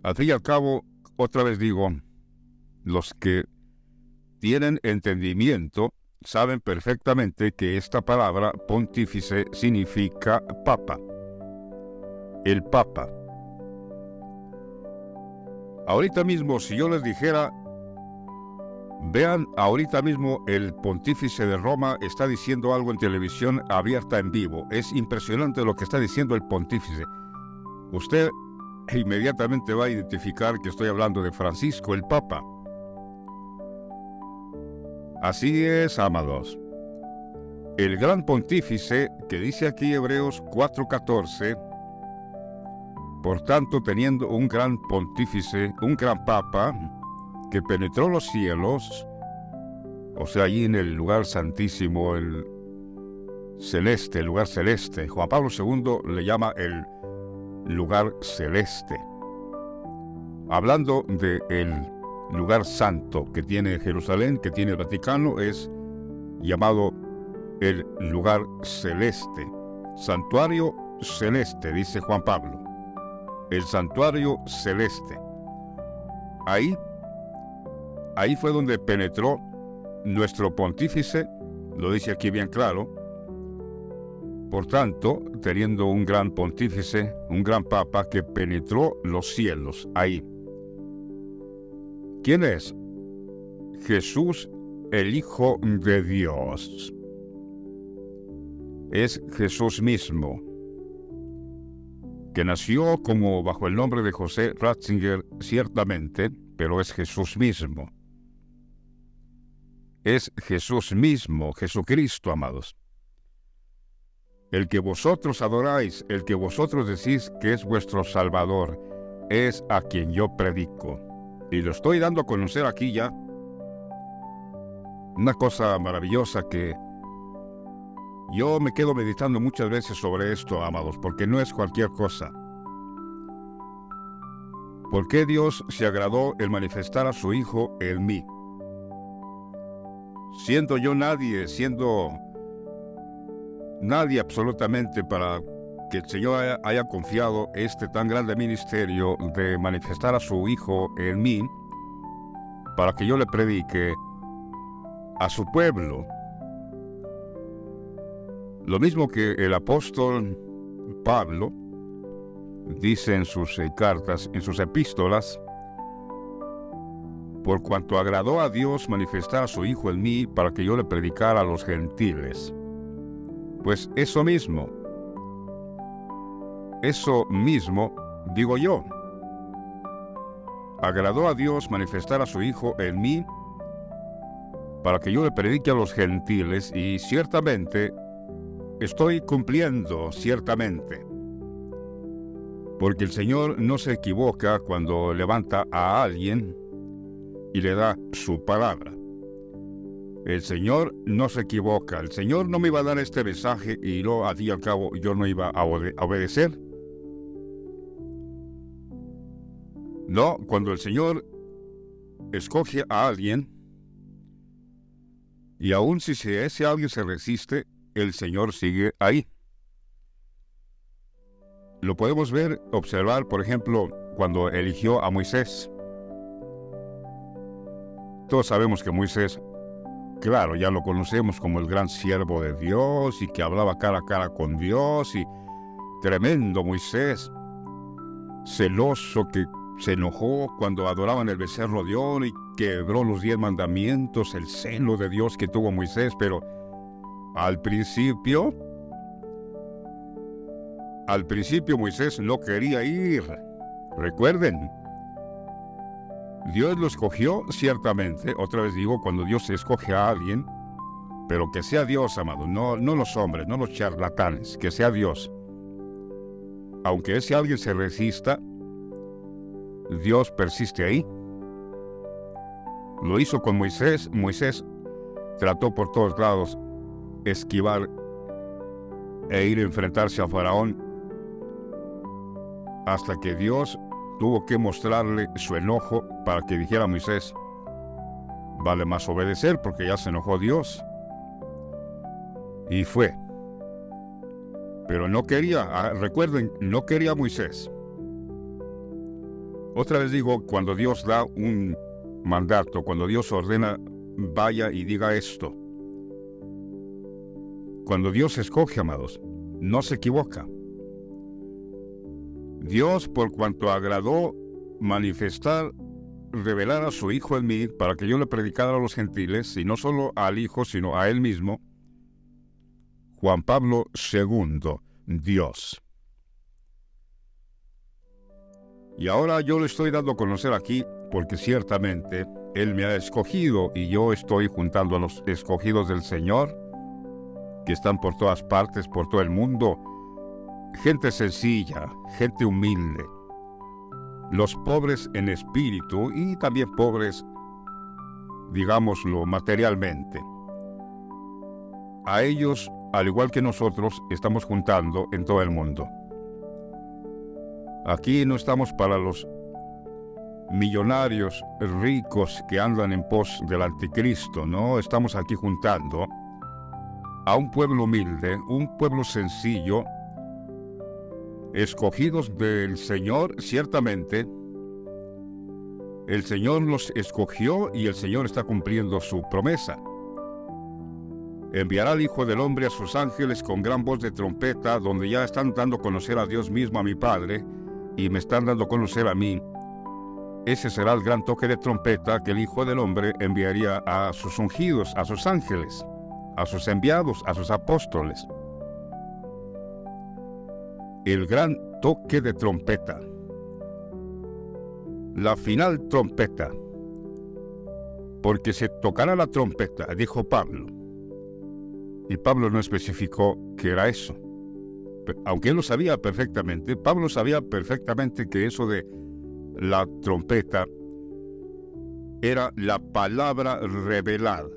Al fin y al cabo, otra vez digo, los que tienen entendimiento saben perfectamente que esta palabra pontífice significa Papa. El Papa. Ahorita mismo, si yo les dijera, vean, ahorita mismo el pontífice de Roma está diciendo algo en televisión abierta en vivo. Es impresionante lo que está diciendo el pontífice. Usted inmediatamente va a identificar que estoy hablando de Francisco, el Papa. Así es, amados. El gran pontífice, que dice aquí Hebreos 4:14, Por tanto, teniendo un gran pontífice, un gran papa, que penetró los cielos, o sea, allí en el lugar santísimo, el celeste, el lugar celeste. Juan Pablo II le llama el lugar celeste. Hablando del lugar santo que tiene Jerusalén, que tiene el Vaticano, es llamado el lugar celeste. Santuario celeste, dice Juan Pablo. El santuario celeste. Ahí fue donde penetró nuestro pontífice, lo dice aquí bien claro. Por tanto, teniendo un gran pontífice, un gran papa que penetró los cielos, ahí. ¿Quién es? Jesús, el Hijo de Dios. Es Jesús mismo, que nació como bajo el nombre de José Ratzinger, ciertamente, pero es Jesús mismo. Es Jesús mismo, Jesucristo, amados. El que vosotros adoráis, el que vosotros decís que es vuestro Salvador, es a quien yo predico. Y lo estoy dando a conocer aquí ya. Una cosa maravillosa que yo me quedo meditando muchas veces sobre esto, amados, porque no es cualquier cosa. ¿Por qué Dios se agradó el manifestar a su Hijo en mí? Siendo yo nadie, nadie absolutamente para que el Señor haya confiado este tan grande ministerio de manifestar a su Hijo en mí, para que yo le predique a su pueblo. Lo mismo que el apóstol Pablo dice en sus cartas, en sus epístolas, por cuanto agradó a Dios manifestar a su Hijo en mí para que yo le predicara a los gentiles. Pues eso mismo digo yo. Agradó a Dios manifestar a su Hijo en mí para que yo le predique a los gentiles, y ciertamente estoy cumpliendo, ciertamente. Porque el Señor no se equivoca cuando levanta a alguien y le da su palabra. El Señor no se equivoca. El Señor no me iba a dar este mensaje y luego al fin y al cabo yo no iba a obedecer. No, cuando el Señor escoge a alguien, y aun si ese alguien se resiste, el Señor sigue ahí. Lo podemos ver, observar, por ejemplo, cuando eligió a Moisés. Todos sabemos que Moisés, claro, ya lo conocemos como el gran siervo de Dios y que hablaba cara a cara con Dios, y tremendo Moisés, celoso, que se enojó cuando adoraban el becerro de oro y quebró los 10 mandamientos, el celo de Dios que tuvo Moisés. Pero al principio Moisés no quería ir. Recuerden, Dios lo escogió ciertamente. Otra vez digo, cuando Dios escoge a alguien, pero que sea Dios, amado, no los hombres, no los charlatanes, que sea Dios. Aunque ese alguien se resista, Dios persiste ahí. Lo hizo con Moisés. Moisés trató por todos lados esquivar e ir a enfrentarse a Faraón, hasta que Dios tuvo que mostrarle su enojo para que dijera a Moisés, vale más obedecer, porque ya se enojó Dios. Y fue. Pero no quería, recuerden, no quería Moisés. Otra vez digo, cuando Dios da un mandato, cuando Dios ordena, vaya y diga esto. Cuando Dios escoge, amados, no se equivoca. Dios, por cuanto agradó manifestar, revelar a su Hijo en mí, para que yo le predicara a los gentiles, y no solo al Hijo, sino a Él mismo, Juan Pablo II, Dios. Y ahora yo le estoy dando a conocer aquí, porque ciertamente Él me ha escogido, y yo estoy juntando a los escogidos del Señor, que están por todas partes, por todo el mundo, gente sencilla, gente humilde, los pobres en espíritu y también pobres, digámoslo, materialmente. A ellos, al igual que nosotros, estamos juntando en todo el mundo. Aquí no estamos para los millonarios ricos que andan en pos del anticristo, no, estamos aquí juntando a un pueblo humilde, un pueblo sencillo, escogidos del Señor. Ciertamente el Señor los escogió y el Señor está cumpliendo su promesa. Enviará al Hijo del Hombre a sus ángeles con gran voz de trompeta, donde ya están dando a conocer a Dios mismo, a mi Padre, y me están dando a conocer a mí. Ese será el gran toque de trompeta que el Hijo del Hombre enviaría a sus ungidos, a sus ángeles, a sus enviados, a sus apóstoles. El gran toque de trompeta. La final trompeta. Porque se tocará la trompeta, dijo Pablo. Y Pablo no especificó qué era eso. Aunque él lo sabía perfectamente, Pablo sabía perfectamente que eso de la trompeta era la palabra revelada,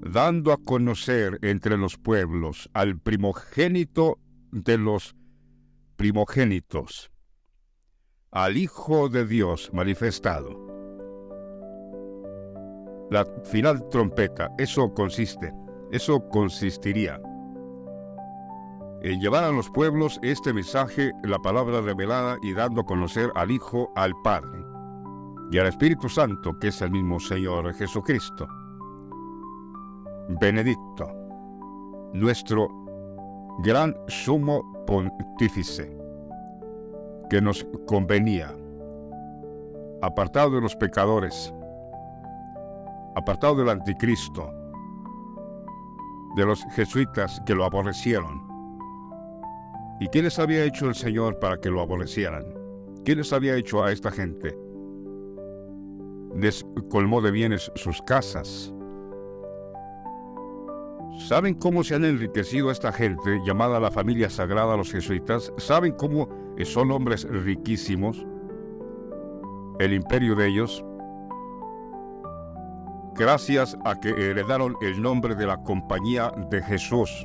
dando a conocer entre los pueblos al primogénito de los primogénitos, al Hijo de Dios manifestado. La final trompeta, eso consistiría en llevar a los pueblos este mensaje, la palabra revelada, y dando a conocer al Hijo, al Padre y al Espíritu Santo, que es el mismo Señor Jesucristo. Benedicto, nuestro gran sumo pontífice, que nos convenía, apartado de los pecadores, apartado del anticristo, de los jesuitas que lo aborrecieron. ¿Y qué les había hecho el Señor para que lo aborrecieran? ¿Qué les había hecho a esta gente? Les colmó de bienes sus casas. ¿Saben cómo se han enriquecido esta gente llamada la familia sagrada, los jesuitas? ¿Saben cómo son hombres riquísimos? El imperio de ellos, gracias a que heredaron el nombre de la Compañía de Jesús.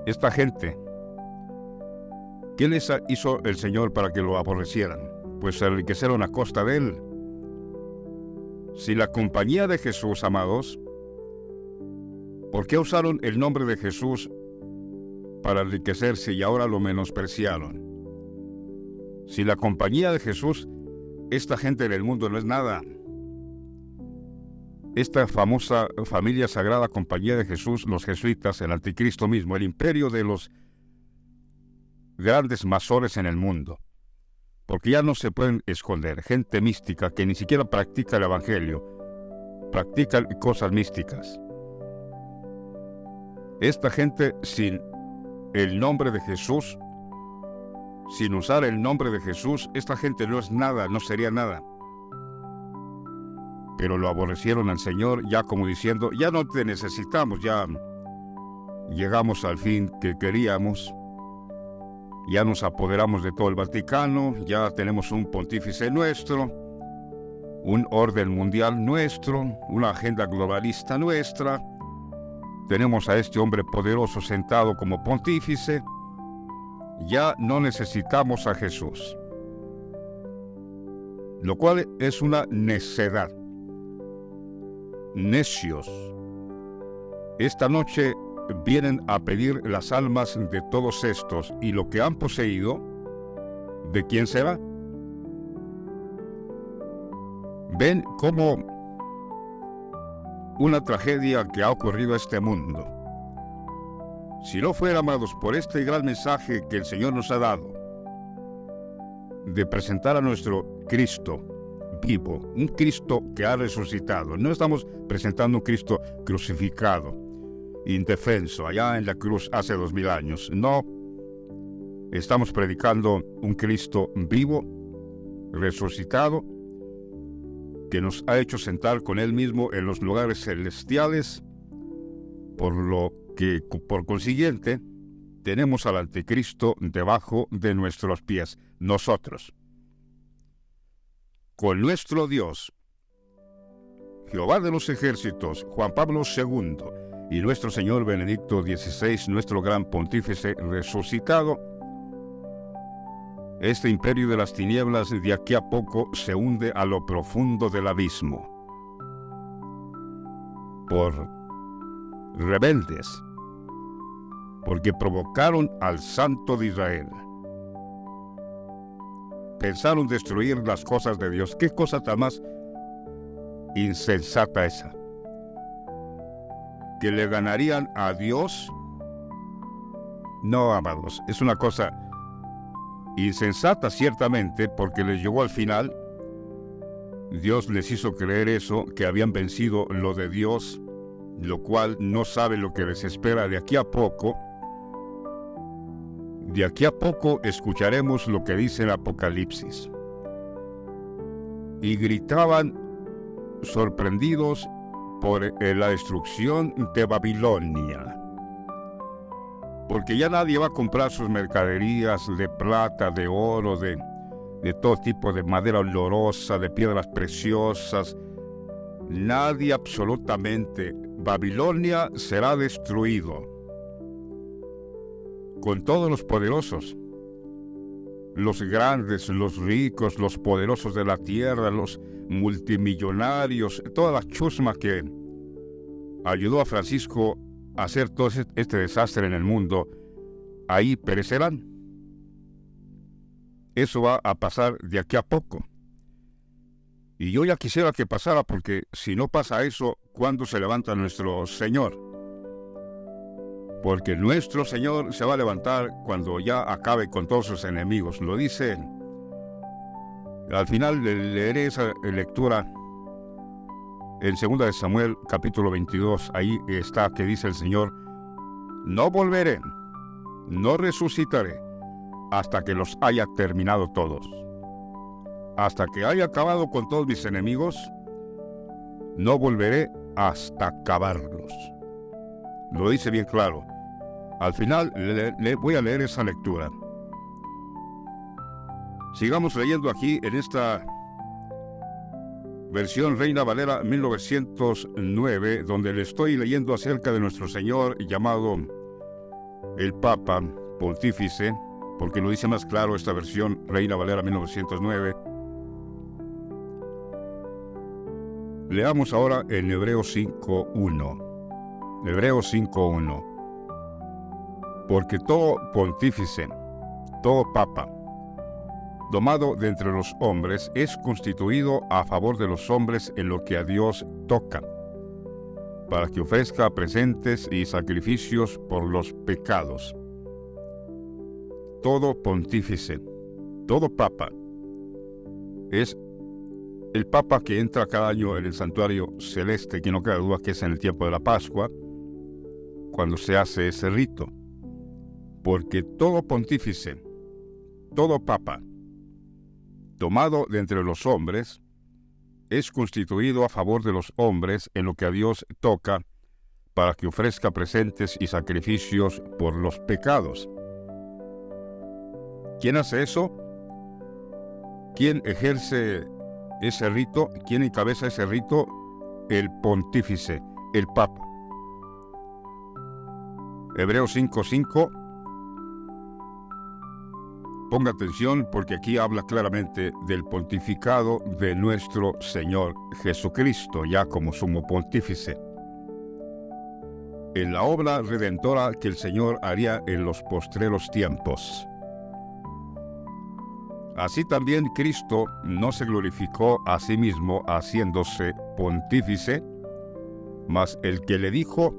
Esta gente, ¿qué les hizo el Señor para que lo aborrecieran? Pues se enriquecieron a costa de él. Si la Compañía de Jesús, amados, ¿por qué usaron el nombre de Jesús para enriquecerse y ahora lo menospreciaron? Si la Compañía de Jesús, esta gente en el mundo no es nada. Esta famosa familia sagrada Compañía de Jesús, los jesuitas, el anticristo mismo, el imperio de los grandes masones en el mundo. Porque ya no se pueden esconder. Gente mística que ni siquiera practica el evangelio, practica cosas místicas. Esta gente sin el nombre de Jesús, sin usar el nombre de Jesús, esta gente no es nada, no sería nada. Pero lo aborrecieron al Señor, ya como diciendo, ya no te necesitamos, ya llegamos al fin que queríamos, ya nos apoderamos de todo el Vaticano, ya tenemos un pontífice nuestro, un orden mundial nuestro, una agenda globalista nuestra, tenemos a este hombre poderoso sentado como pontífice, ya no necesitamos a Jesús. Lo cual es una necedad. Necios. Esta noche vienen a pedir las almas de todos estos, y lo que han poseído, ¿de quién será? Ven como una tragedia que ha ocurrido a este mundo. Si no fuera, amados, por este gran mensaje que el Señor nos ha dado, de presentar a nuestro Cristo vivo, un Cristo que ha resucitado. No estamos presentando un Cristo crucificado, indefenso, allá en la cruz hace 2000 años. No, estamos predicando un Cristo vivo, resucitado, que nos ha hecho sentar con Él mismo en los lugares celestiales, por consiguiente, tenemos al anticristo debajo de nuestros pies, nosotros. Con nuestro Dios, Jehová de los ejércitos, Juan Pablo II, y nuestro Señor Benedicto XVI, nuestro gran pontífice resucitado, este imperio de las tinieblas de aquí a poco se hunde a lo profundo del abismo. Por rebeldes, porque provocaron al Santo de Israel. Pensaron destruir las cosas de Dios. ¿Qué cosa tan más insensata esa? ¿Que le ganarían a Dios? No, amados, es una cosa insensata ciertamente, porque les llegó al final. Dios les hizo creer eso, que habían vencido lo de Dios, lo cual no sabe lo que les espera de aquí a poco. De aquí a poco escucharemos lo que dice el Apocalipsis. Y gritaban sorprendidos por la destrucción de Babilonia. Porque ya nadie va a comprar sus mercaderías de plata, de oro, de todo tipo de madera olorosa, de piedras preciosas. Nadie absolutamente. Babilonia será destruido. Con todos los poderosos, los grandes, los ricos, los poderosos de la tierra, los multimillonarios, toda la chusma que ayudó a Francisco a hacer todo este desastre en el mundo, ahí perecerán. Eso va a pasar de aquí a poco. Y yo ya quisiera que pasara, porque si no pasa eso, ¿cuándo se levanta nuestro Señor? Porque nuestro Señor se va a levantar cuando ya acabe con todos sus enemigos. Lo dice, al final leeré esa lectura en 2 de Samuel, capítulo 22. Ahí está, que dice el Señor: no volveré, no resucitaré, hasta que los haya terminado todos. Hasta que haya acabado con todos mis enemigos, no volveré hasta acabarlos. Lo dice bien claro. Al final le voy a leer esa lectura. Sigamos leyendo aquí en esta versión Reina Valera 1909, donde le estoy leyendo acerca de nuestro Señor llamado el Papa Pontífice, porque lo dice más claro esta versión Reina Valera 1909. Leamos ahora en Hebreos 5.1. Hebreos 5.1. Porque todo pontífice, todo papa, domado de entre los hombres, es constituido a favor de los hombres en lo que a Dios toca, para que ofrezca presentes y sacrificios por los pecados. Todo pontífice, todo papa, es el papa que entra cada año en el santuario celeste, que no queda duda que es en el tiempo de la Pascua, cuando se hace ese rito. Porque todo pontífice, todo papa, tomado de entre los hombres, es constituido a favor de los hombres en lo que a Dios toca, para que ofrezca presentes y sacrificios por los pecados. ¿Quién hace eso? ¿Quién ejerce ese rito? ¿Quién encabeza ese rito? El pontífice, el papa. Hebreos 5.5. Ponga atención, porque aquí habla claramente del pontificado de nuestro Señor Jesucristo, ya como sumo pontífice, en la obra redentora que el Señor haría en los postreros tiempos. Así también Cristo no se glorificó a sí mismo haciéndose pontífice, mas el que le dijo: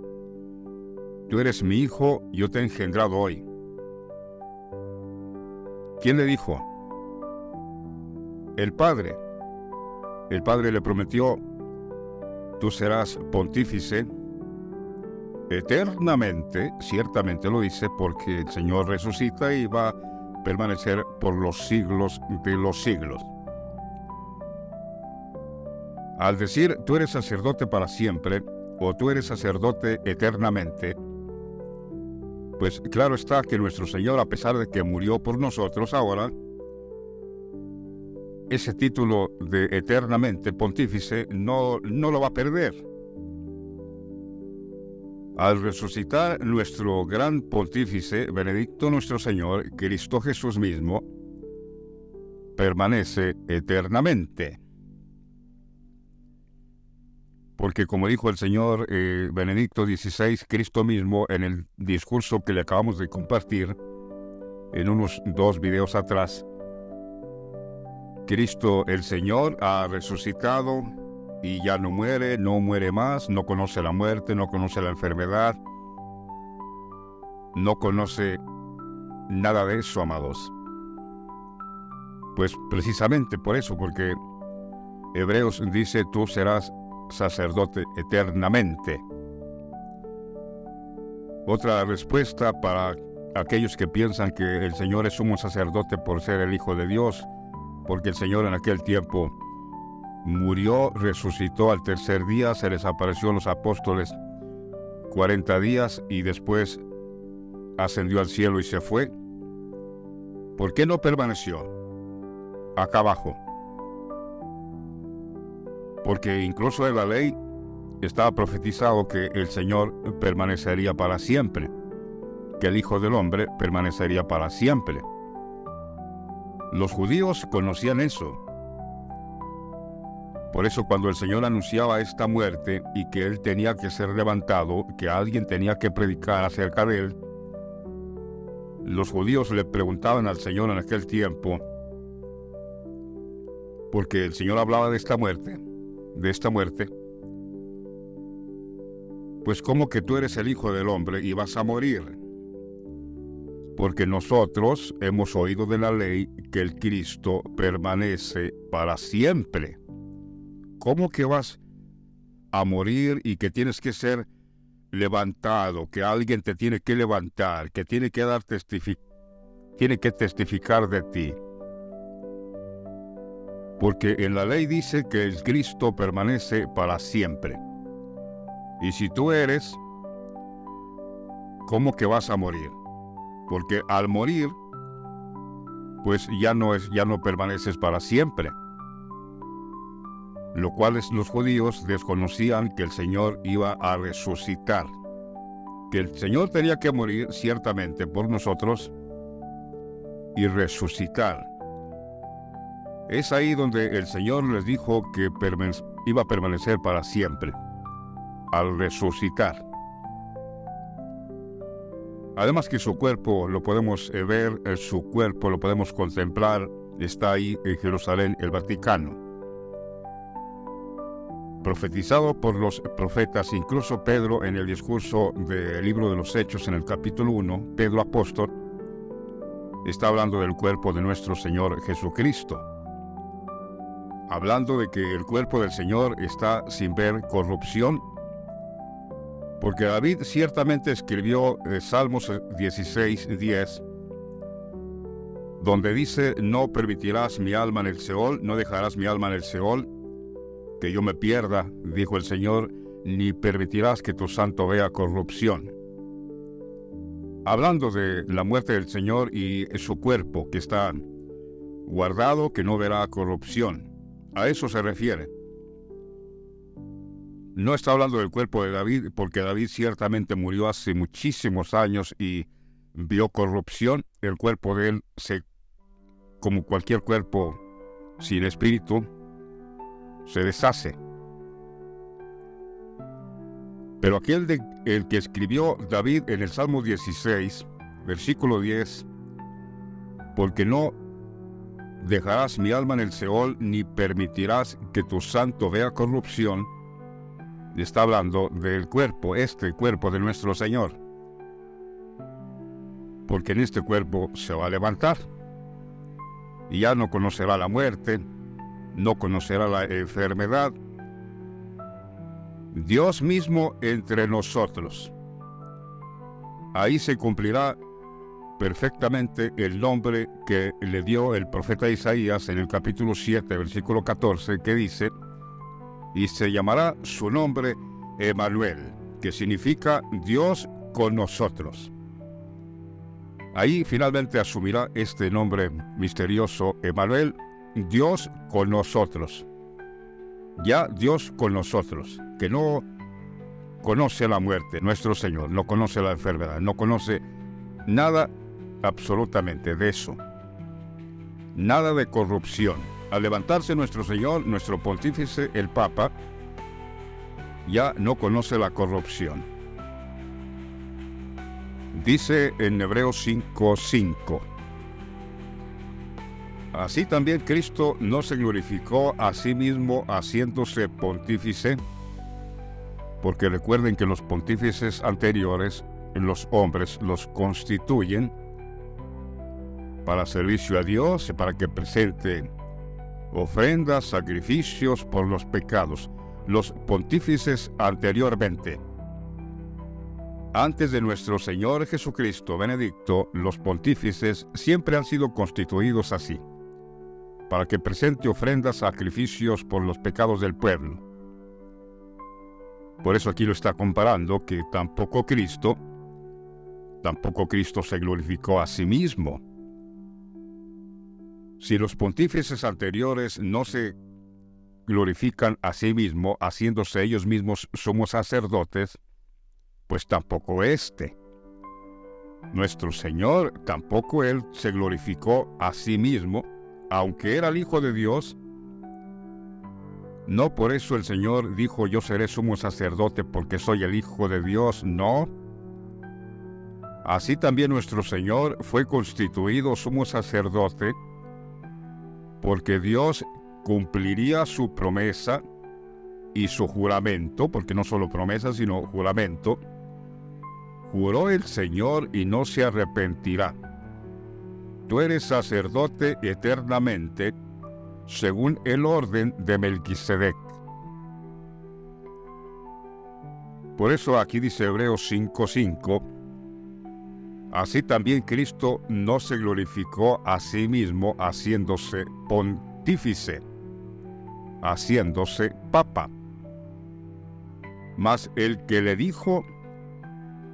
tú eres mi hijo, yo te he engendrado hoy. ¿Quién le dijo? El Padre. El Padre le prometió: tú serás pontífice eternamente. Ciertamente lo dice, porque el Señor resucita y va a permanecer por los siglos de los siglos. Al decir tú eres sacerdote para siempre, o tú eres sacerdote eternamente, Pues claro está que nuestro Señor, a pesar de que murió por nosotros ahora, ese título de eternamente pontífice no lo va a perder. Al resucitar nuestro gran pontífice, Benedicto nuestro Señor, Cristo Jesús mismo, permanece eternamente. Porque como dijo el Señor Benedicto XVI, Cristo mismo, en el discurso que le acabamos de compartir, en unos 2 videos atrás, Cristo el Señor ha resucitado y ya no muere más, no conoce la muerte, no conoce la enfermedad, no conoce nada de eso, amados. Pues precisamente por eso, porque Hebreos dice, tú serás sacerdote eternamente. Otra respuesta para aquellos que piensan que el Señor es sumo sacerdote por ser el Hijo de Dios, porque el Señor en aquel tiempo murió, resucitó al tercer día, se les apareció a los apóstoles 40 días y después ascendió al cielo y se fue. ¿Por qué no permaneció acá abajo? Porque incluso en la ley estaba profetizado que el Señor permanecería para siempre, que el Hijo del Hombre permanecería para siempre. Los judíos conocían eso. Por eso cuando el Señor anunciaba esta muerte y que Él tenía que ser levantado, que alguien tenía que predicar acerca de Él, los judíos le preguntaban al Señor en aquel tiempo, porque el Señor hablaba de esta muerte, pues ¿cómo que tú eres el Hijo del Hombre y vas a morir? Porque nosotros hemos oído de la ley que el Cristo permanece para siempre. ¿Cómo que vas a morir y que tienes que ser levantado, que alguien te tiene que levantar, que tiene que tiene que testificar de ti? Porque en la ley dice que el Cristo permanece para siempre. Y si tú eres, ¿cómo que vas a morir? Porque al morir, pues ya no permaneces para siempre. Lo cual los judíos desconocían que el Señor iba a resucitar. Que el Señor tenía que morir ciertamente por nosotros y resucitar. Es ahí donde el Señor les dijo que iba a permanecer para siempre, al resucitar. Además que su cuerpo lo podemos ver, su cuerpo lo podemos contemplar, está ahí en Jerusalén, el Vaticano. Profetizado por los profetas, incluso Pedro en el discurso del libro de los Hechos en el capítulo 1, Pedro apóstol, está hablando del cuerpo de nuestro Señor Jesucristo. Hablando de que el cuerpo del Señor está sin ver corrupción, porque David ciertamente escribió Salmos 16:10, donde dice, no permitirás mi alma en el Seol, no dejarás mi alma en el Seol, que yo me pierda, dijo el Señor, ni permitirás que tu santo vea corrupción. Hablando de la muerte del Señor y su cuerpo que está guardado, que no verá corrupción. A eso se refiere. No está hablando del cuerpo de David, porque David ciertamente murió hace muchísimos años y vio corrupción. El cuerpo de él, como cualquier cuerpo sin espíritu, se deshace. Pero el que escribió David en el Salmo 16, versículo 10, porque no dejarás mi alma en el Seol, ni permitirás que tu santo vea corrupción, está hablando del cuerpo, este cuerpo de nuestro Señor. Porque en este cuerpo se va a levantar y ya no conocerá la muerte, no conocerá la enfermedad. Dios mismo entre nosotros. Ahí se cumplirá perfectamente el nombre que le dio el profeta Isaías en el capítulo 7, versículo 14, que dice, y se llamará su nombre Emmanuel, que significa Dios con nosotros. Ahí finalmente asumirá este nombre misterioso, Emmanuel, Dios con nosotros. Ya Dios con nosotros, que no conoce la muerte, nuestro Señor, no conoce la enfermedad, no conoce nada absolutamente de eso. Nada de corrupción. Al levantarse nuestro Señor, nuestro pontífice, el Papa, ya no conoce la corrupción. Dice en Hebreos 5:5. Así también Cristo no se glorificó a sí mismo haciéndose pontífice, porque recuerden que los pontífices anteriores, los hombres, los constituyen para servicio a Dios, para que presente ofrendas, sacrificios por los pecados. Los pontífices anteriormente, antes de nuestro Señor Jesucristo Benedicto, los pontífices siempre han sido constituidos así, para que presente ofrendas, sacrificios por los pecados del pueblo. Por eso aquí lo está comparando, que tampoco Cristo se glorificó a sí mismo. Si los pontífices anteriores no se glorifican a sí mismos, haciéndose ellos mismos sumos sacerdotes, pues tampoco nuestro Señor, tampoco Él se glorificó a sí mismo, aunque era el Hijo de Dios. No por eso el Señor dijo: yo seré sumo sacerdote porque soy el Hijo de Dios. No. Así también nuestro Señor fue constituido sumo sacerdote porque Dios cumpliría su promesa y su juramento, porque no solo promesa, sino juramento. Juró el Señor y no se arrepentirá. Tú eres sacerdote eternamente, según el orden de Melquisedec. Por eso aquí dice Hebreos 5:5, así también Cristo no se glorificó a sí mismo haciéndose pontífice, haciéndose papa. Mas el que le dijo: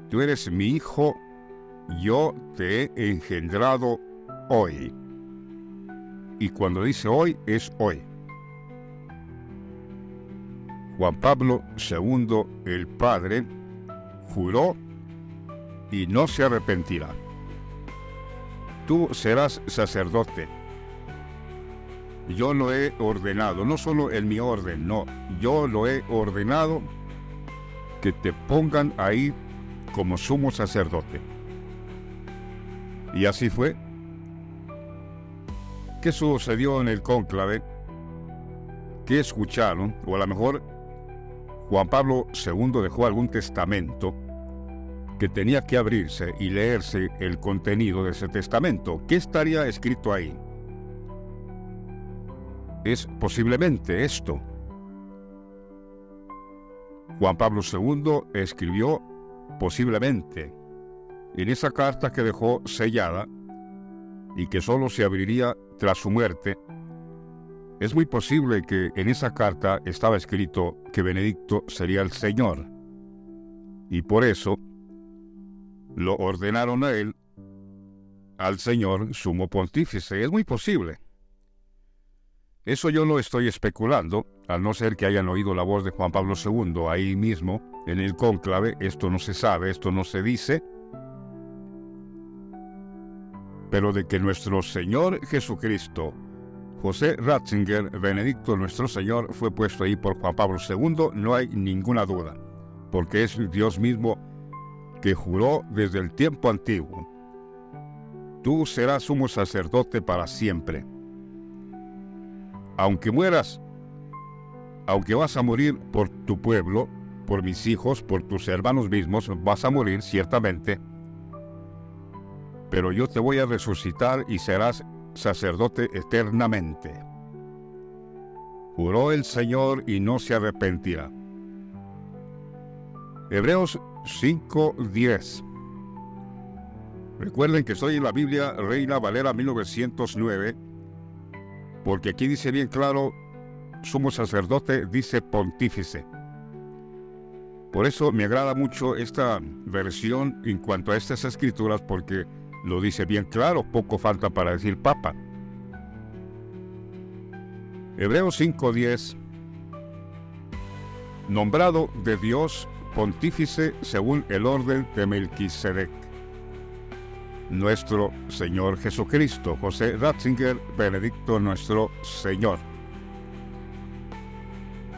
tú eres mi hijo, yo te he engendrado hoy. Y cuando dice hoy, es hoy. Juan Pablo II, el Padre, juró y no se arrepentirá. Tú serás sacerdote. Yo lo he ordenado, no solo en mi orden, no, yo lo he ordenado que te pongan ahí como sumo sacerdote. Y así fue. ¿Qué sucedió en el cónclave? ¿Qué escucharon? O a lo mejor Juan Pablo II dejó algún testamento que tenía que abrirse y leerse el contenido de ese testamento. ¿Qué estaría escrito ahí? Es posiblemente esto. Juan Pablo II escribió posiblemente en esa carta que dejó sellada y que solo se abriría tras su muerte. Es muy posible que en esa carta estaba escrito que Benedicto sería el Señor, y por eso lo ordenaron a él, al Señor sumo pontífice. Es muy posible. Eso yo no estoy especulando, al no ser que hayan oído la voz de Juan Pablo II ahí mismo, en el cónclave. Esto no se sabe, esto no se dice. Pero de que nuestro Señor Jesucristo, José Ratzinger, Benedicto nuestro Señor, fue puesto ahí por Juan Pablo II, no hay ninguna duda, porque es Dios mismo que juró desde el tiempo antiguo: tú serás sumo sacerdote para siempre. Aunque mueras, aunque vas a morir por tu pueblo, por mis hijos, por tus hermanos mismos, vas a morir ciertamente, pero yo te voy a resucitar y serás sacerdote eternamente. Juró el Señor y no se arrepentirá. Hebreos 5:10. Recuerden que estoy en la Biblia Reina Valera 1909, porque aquí dice bien claro, sumo sacerdote, dice pontífice. Por eso me agrada mucho esta versión en cuanto a estas escrituras, porque lo dice bien claro, poco falta para decir Papa. Hebreos 5:10, nombrado de Dios pontífice según el orden de Melquisedec, nuestro Señor Jesucristo. José Ratzinger, Benedicto nuestro Señor.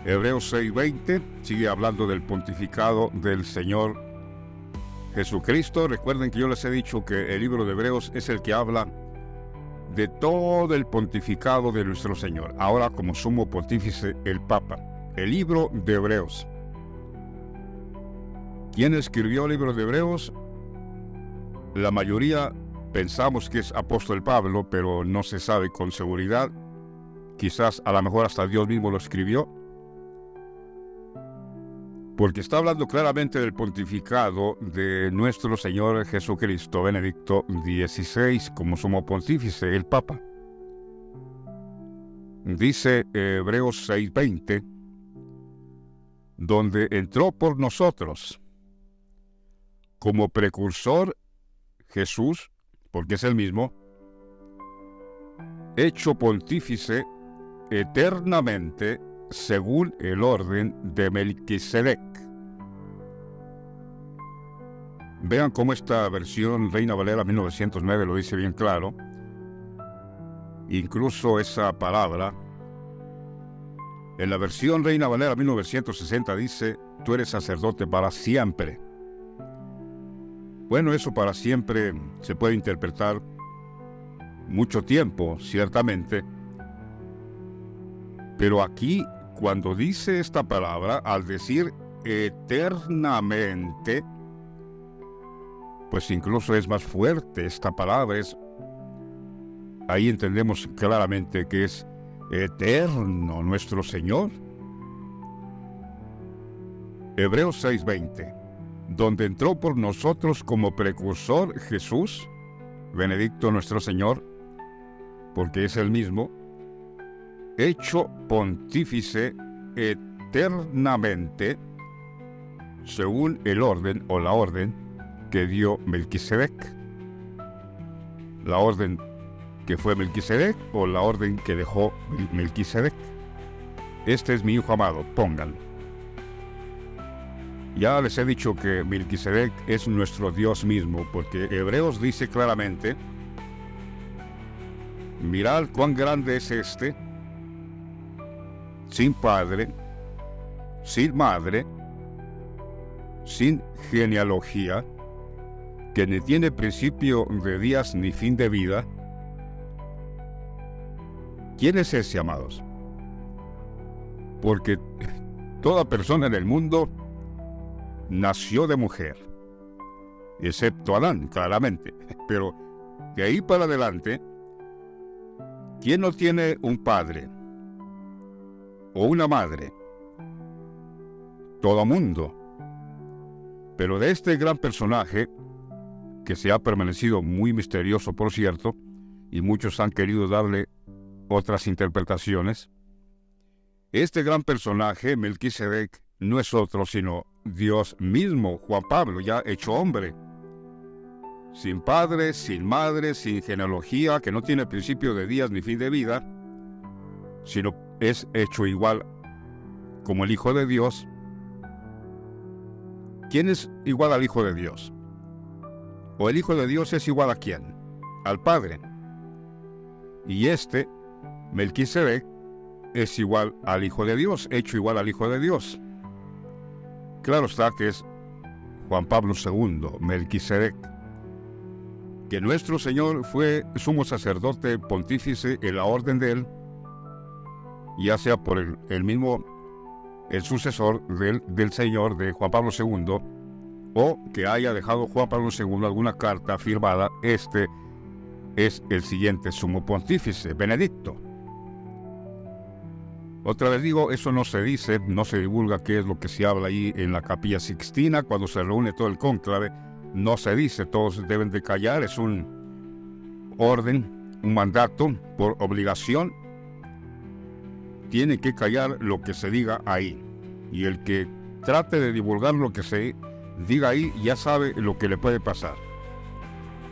Hebreos 6:20 sigue hablando del pontificado del Señor Jesucristo. Recuerden que yo les he dicho que el libro de Hebreos es el que habla de todo el pontificado de nuestro Señor. Ahora como sumo pontífice el Papa. El libro de Hebreos. ¿Quién escribió el libro de Hebreos? La mayoría pensamos que es apóstol Pablo, pero no se sabe con seguridad. Quizás a lo mejor hasta Dios mismo lo escribió. Porque está hablando claramente del pontificado de nuestro Señor Jesucristo, Benedicto XVI, como sumo pontífice, el Papa. Dice Hebreos 6:20, donde entró por nosotros como precursor Jesús, porque es el mismo, hecho pontífice eternamente según el orden de Melquisedec. Vean cómo esta versión Reina Valera 1909 lo dice bien claro. Incluso esa palabra, en la versión Reina Valera 1960 dice, tú eres sacerdote para siempre. Bueno, eso para siempre se puede interpretar mucho tiempo, ciertamente. Pero aquí, cuando dice esta palabra, al decir eternamente, pues incluso es más fuerte esta palabra. Ahí entendemos claramente que es eterno nuestro Señor. Hebreos 6:20, donde entró por nosotros como precursor Jesús, Benedicto nuestro Señor, porque es el mismo, hecho pontífice eternamente, según el orden o la orden que dio Melquisedec. La orden que fue Melquisedec o la orden que dejó Melquisedec. Este es mi hijo amado, pónganlo. Ya les he dicho que Melquisedec es nuestro Dios mismo, porque Hebreos dice claramente, mirad cuán grande es este, sin padre, sin madre, sin genealogía, que ni tiene principio de días ni fin de vida. ¿Quién es ese, amados? Porque toda persona en el mundo nació de mujer, excepto Adán, claramente. Pero de ahí para adelante, ¿quién no tiene un padre o una madre? Todo mundo. Pero de este gran personaje, que se ha permanecido muy misterioso, por cierto, y muchos han querido darle otras interpretaciones, este gran personaje, Melquisedec, no es otro sino Dios mismo, Juan Pablo, ya hecho hombre, sin padre, sin madre, sin genealogía, que no tiene principio de días ni fin de vida, sino es hecho igual como el Hijo de Dios. ¿Quién es igual al Hijo de Dios? ¿O el Hijo de Dios es igual a quién? Al Padre. Y este, Melquisedec, es igual al Hijo de Dios, hecho igual al Hijo de Dios. Claro está que es Juan Pablo II, Melquisedec, que nuestro Señor fue sumo sacerdote pontífice en la orden de él, ya sea por el mismo, el sucesor del Señor, de Juan Pablo II, o que haya dejado Juan Pablo II alguna carta firmada. Este es el siguiente sumo pontífice, Benedicto. Otra vez digo, eso no se dice, no se divulga qué es lo que se habla ahí en la Capilla Sixtina, cuando se reúne todo el cónclave, no se dice, todos deben de callar, es un orden, un mandato por obligación, tiene que callar lo que se diga ahí, y el que trate de divulgar lo que se diga ahí ya sabe lo que le puede pasar.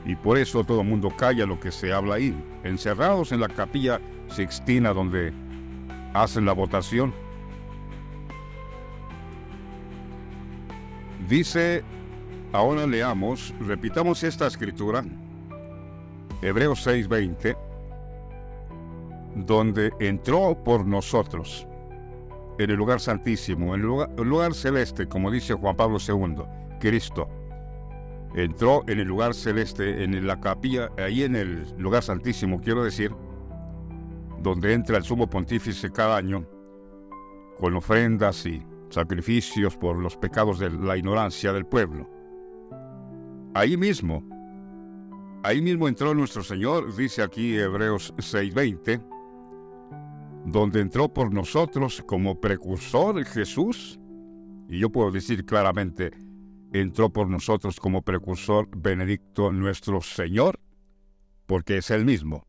Y por eso todo el mundo calla lo que se habla ahí, encerrados en la Capilla Sixtina donde hacen la votación. Dice, ahora leamos, repitamos esta escritura, Hebreos 6:20, donde entró por nosotros en el lugar santísimo, en el lugar celeste, como dice Juan Pablo II, Cristo. Entró en el lugar celeste, en la capilla, ahí en el lugar santísimo, quiero decir, donde entra el sumo pontífice cada año, con ofrendas y sacrificios por los pecados de la ignorancia del pueblo. Ahí mismo entró nuestro Señor, dice aquí Hebreos 6:20, donde entró por nosotros como precursor Jesús, y yo puedo decir claramente, entró por nosotros como precursor Benedicto nuestro Señor, porque es Él mismo,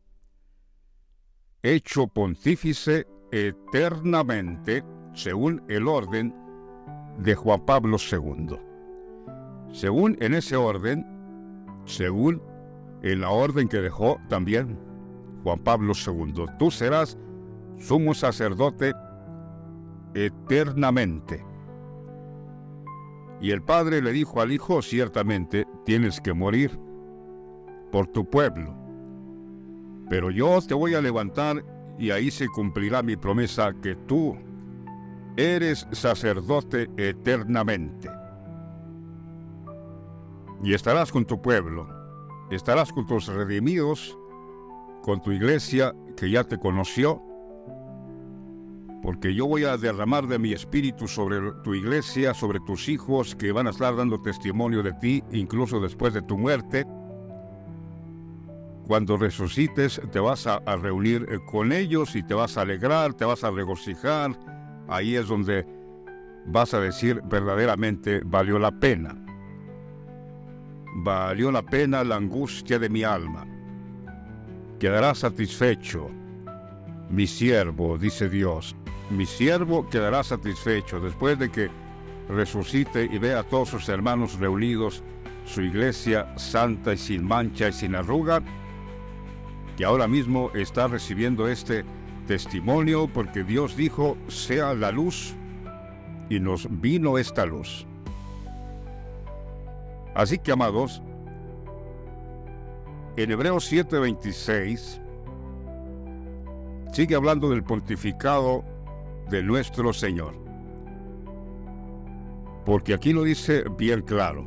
hecho pontífice eternamente, según el orden de Juan Pablo II. Según en ese orden, según en la orden que dejó también Juan Pablo II, tú serás sumo sacerdote eternamente. Y el Padre le dijo al Hijo, ciertamente tienes que morir por tu pueblo, pero yo te voy a levantar y ahí se cumplirá mi promesa que tú eres sacerdote eternamente. Y estarás con tu pueblo, estarás con tus redimidos, con tu iglesia que ya te conoció, porque yo voy a derramar de mi espíritu sobre tu iglesia, sobre tus hijos que van a estar dando testimonio de ti, incluso después de tu muerte. Cuando resucites te vas a reunir con ellos y te vas a alegrar, te vas a regocijar. Ahí es donde vas a decir verdaderamente valió la pena. Valió la pena la angustia de mi alma. Quedará satisfecho mi siervo, dice Dios. Mi siervo quedará satisfecho después de que resucite y vea a todos sus hermanos reunidos, su iglesia santa y sin mancha y sin arruga, que ahora mismo está recibiendo este testimonio porque Dios dijo, sea la luz, y nos vino esta luz. Así que, amados, en Hebreos 7:26 sigue hablando del pontificado de nuestro Señor, porque aquí lo dice bien claro.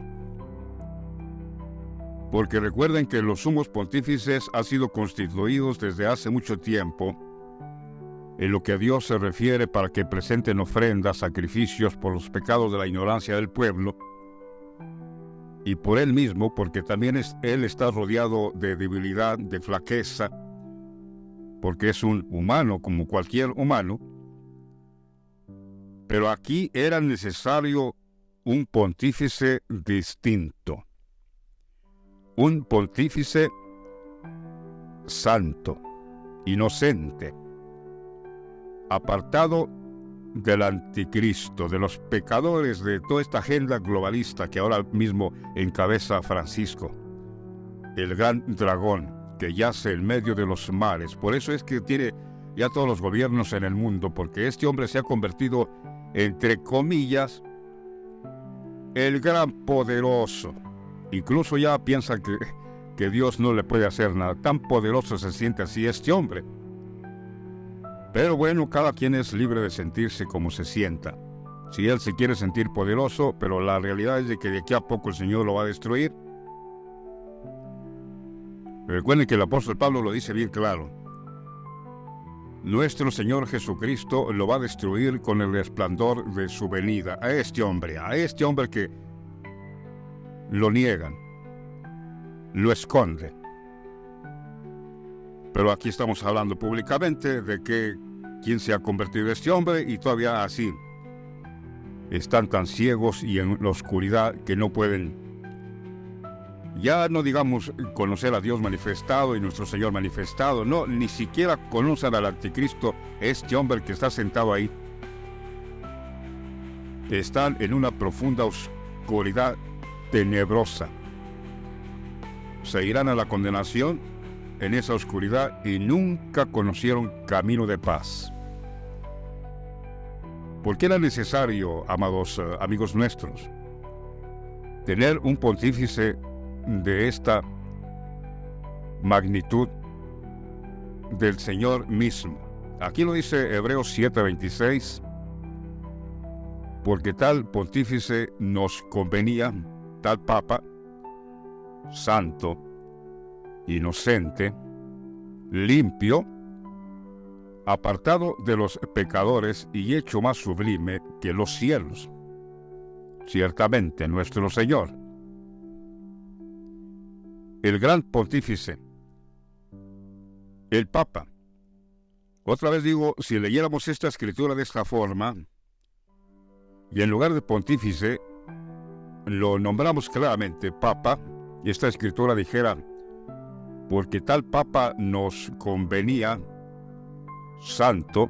Porque recuerden que los sumos pontífices han sido constituidos desde hace mucho tiempo en lo que a Dios se refiere para que presenten ofrendas, sacrificios por los pecados de la ignorancia del pueblo, y por Él mismo, porque también Él está rodeado de debilidad, de flaqueza, porque es un humano como cualquier humano. Pero aquí era necesario un pontífice distinto, un pontífice santo, inocente, apartado del anticristo, de los pecadores, de toda esta agenda globalista que ahora mismo encabeza Francisco, el gran dragón que yace en medio de los mares. Por eso es que tiene ya todos los gobiernos en el mundo, porque este hombre se ha convertido, entre comillas, el gran poderoso. Incluso ya piensa que Dios no le puede hacer nada. Tan poderoso se siente así este hombre. Pero bueno, cada quien es libre de sentirse como se sienta. Si él se quiere sentir poderoso, pero la realidad es de que de aquí a poco el Señor lo va a destruir. Recuerden que el apóstol Pablo lo dice bien claro. Nuestro Señor Jesucristo lo va a destruir con el resplandor de su venida. A este hombre que lo niegan, lo esconde. Pero aquí estamos hablando públicamente de quién se ha convertido este hombre, y todavía así están tan ciegos y en la oscuridad que no pueden, ya no digamos conocer a Dios manifestado y nuestro Señor manifestado, no, ni siquiera conocen al anticristo, este hombre que está sentado ahí. Están en una profunda oscuridad tenebrosa. se irán a la condenación en esa oscuridad y nunca conocieron camino de paz. ¿Por qué era necesario, amados amigos nuestros, tener un pontífice de esta magnitud del Señor mismo? Aquí lo dice Hebreos 7:26, porque tal pontífice nos convenía, tal papa, santo, inocente, limpio, apartado de los pecadores y hecho más sublime que los cielos. Ciertamente nuestro Señor, el gran pontífice, el Papa. Otra vez digo, si leyéramos esta escritura de esta forma, y en lugar de pontífice, lo nombramos claramente Papa, y esta escritura dijera, porque tal Papa nos convenía, santo,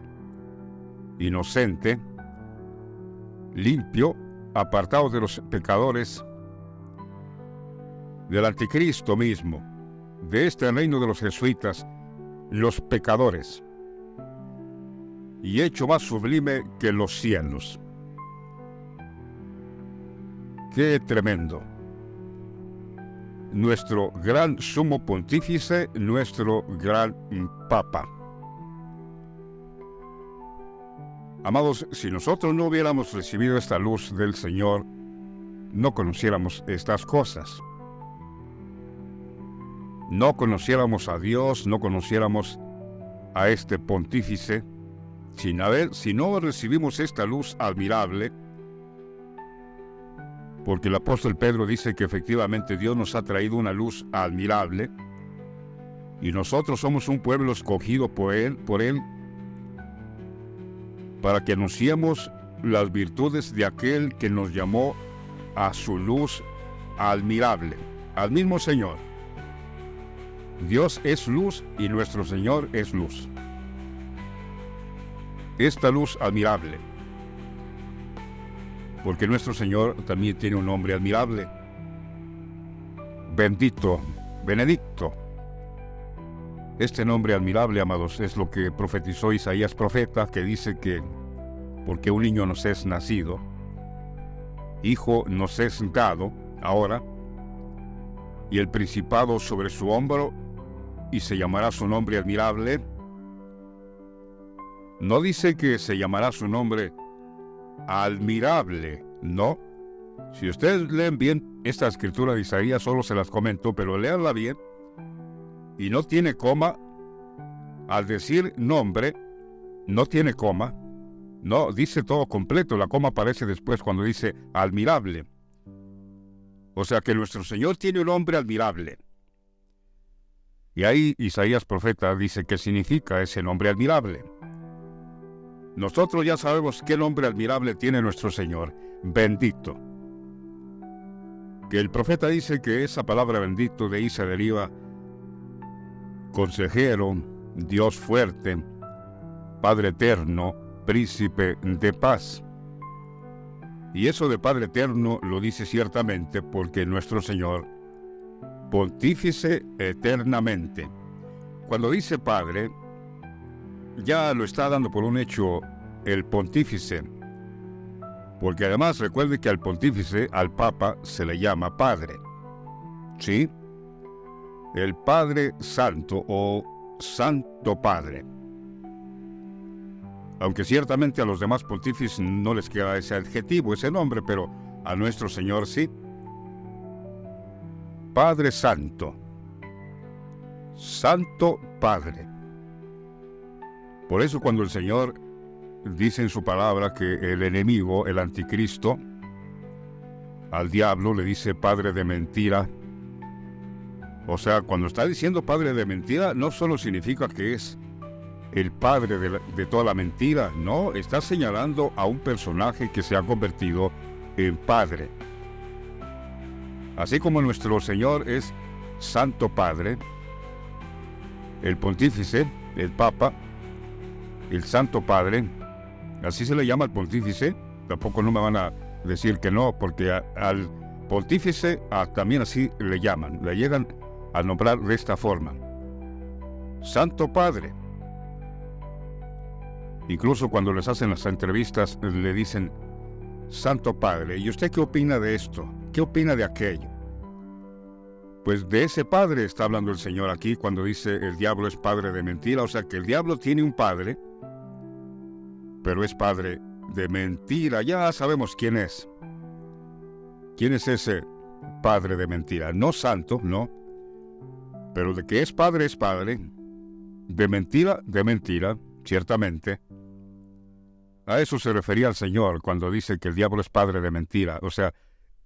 inocente, limpio, apartado de los pecadores, del anticristo mismo, de este reino de los jesuitas, los pecadores, y hecho más sublime que los cielos. ¡Qué tremendo! Nuestro gran sumo pontífice, nuestro gran papa. Amados, si nosotros no hubiéramos recibido esta luz del Señor, no conociéramos estas cosas. No conociéramos a Dios, no conociéramos a este pontífice, si no recibimos esta luz admirable, porque el apóstol Pedro dice que efectivamente Dios nos ha traído una luz admirable, y nosotros somos un pueblo escogido por Él, para que anunciemos las virtudes de aquel que nos llamó a su luz admirable, al mismo Señor. Dios es luz y nuestro Señor es luz. Esta luz admirable, porque nuestro Señor también tiene un nombre admirable. Bendito, Benedicto. Este nombre admirable, amados, es lo que profetizó Isaías profeta, que dice que porque un niño nos es nacido, hijo nos es dado ahora, y el principado sobre su hombro, y se llamará su nombre admirable. No dice que se llamará su nombre admirable, no. Si ustedes leen bien esta escritura de Isaías, solo se las comento, pero léanla bien, y no tiene coma. Al decir nombre, no tiene coma, no, dice todo completo. La coma aparece después cuando dice admirable. O sea que nuestro Señor tiene un nombre admirable. Y ahí Isaías profeta dice qué significa ese nombre admirable. Nosotros ya sabemos qué nombre admirable tiene nuestro Señor, bendito. Que el profeta dice que esa palabra bendito de ahí se deriva consejero, Dios fuerte, Padre eterno, príncipe de paz. Y eso de Padre eterno lo dice ciertamente porque nuestro Señor pontífice eternamente. Cuando dice Padre, ya lo está dando por un hecho el pontífice, porque además recuerde que al pontífice, al Papa, se le llama Padre. ¿Sí? El Padre Santo o Santo Padre. Aunque ciertamente a los demás pontífices no les queda ese adjetivo, ese nombre, pero a nuestro Señor sí. Padre Santo. Santo Padre. Por eso cuando el Señor dice en su palabra que el enemigo, el anticristo, al diablo le dice padre de mentira. O sea, cuando está diciendo padre de mentira, no solo significa que es el padre de toda la mentira, no, está señalando a un personaje que se ha convertido en padre. Así como nuestro Señor es Santo Padre, el pontífice, el Papa, el Santo Padre, así se le llama al pontífice. Tampoco no me van a decir que no, porque al pontífice también así le llaman. Le llegan al nombrar de esta forma: Santo Padre. Incluso cuando les hacen las entrevistas le dicen Santo Padre. ¿Y usted qué opina de esto? ¿Qué opina de aquello? Pues de ese padre está hablando el Señor aquí cuando dice el diablo es padre de mentira. O sea que el diablo tiene un padre, pero es padre de mentira. Ya sabemos quién es. ¿Quién es ese padre de mentira? No santo, no. Pero de que es padre, de mentira, ciertamente. A eso se refería el Señor cuando dice que el diablo es padre de mentira. O sea,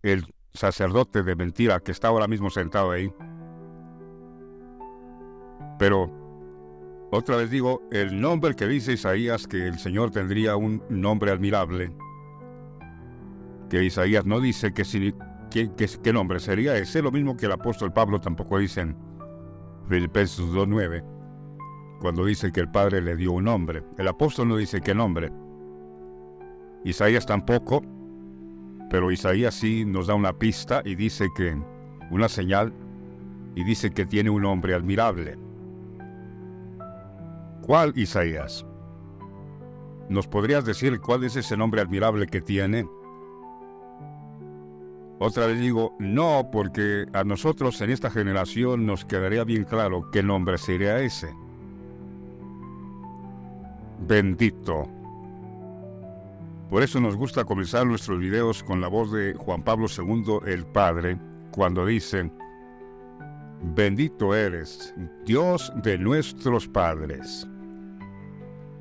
el sacerdote de mentira que está ahora mismo sentado ahí. Pero, otra vez digo, el nombre que dice Isaías, que el Señor tendría un nombre admirable, que Isaías no dice qué nombre sería ese, lo mismo que el apóstol Pablo tampoco dice en Filipenses 2:9, cuando dice que el Padre le dio un nombre. El apóstol no dice qué nombre. Isaías tampoco, pero Isaías sí nos da una pista y dice que, una señal, y dice que tiene un nombre admirable. ¿Cuál Isaías? ¿Nos podrías decir cuál es ese nombre admirable que tiene? Otra vez digo, no, porque a nosotros en esta generación nos quedaría bien claro qué nombre sería ese. Bendito. Por eso nos gusta comenzar nuestros videos con la voz de Juan Pablo II, el Padre, cuando dice: bendito eres, Dios de nuestros padres.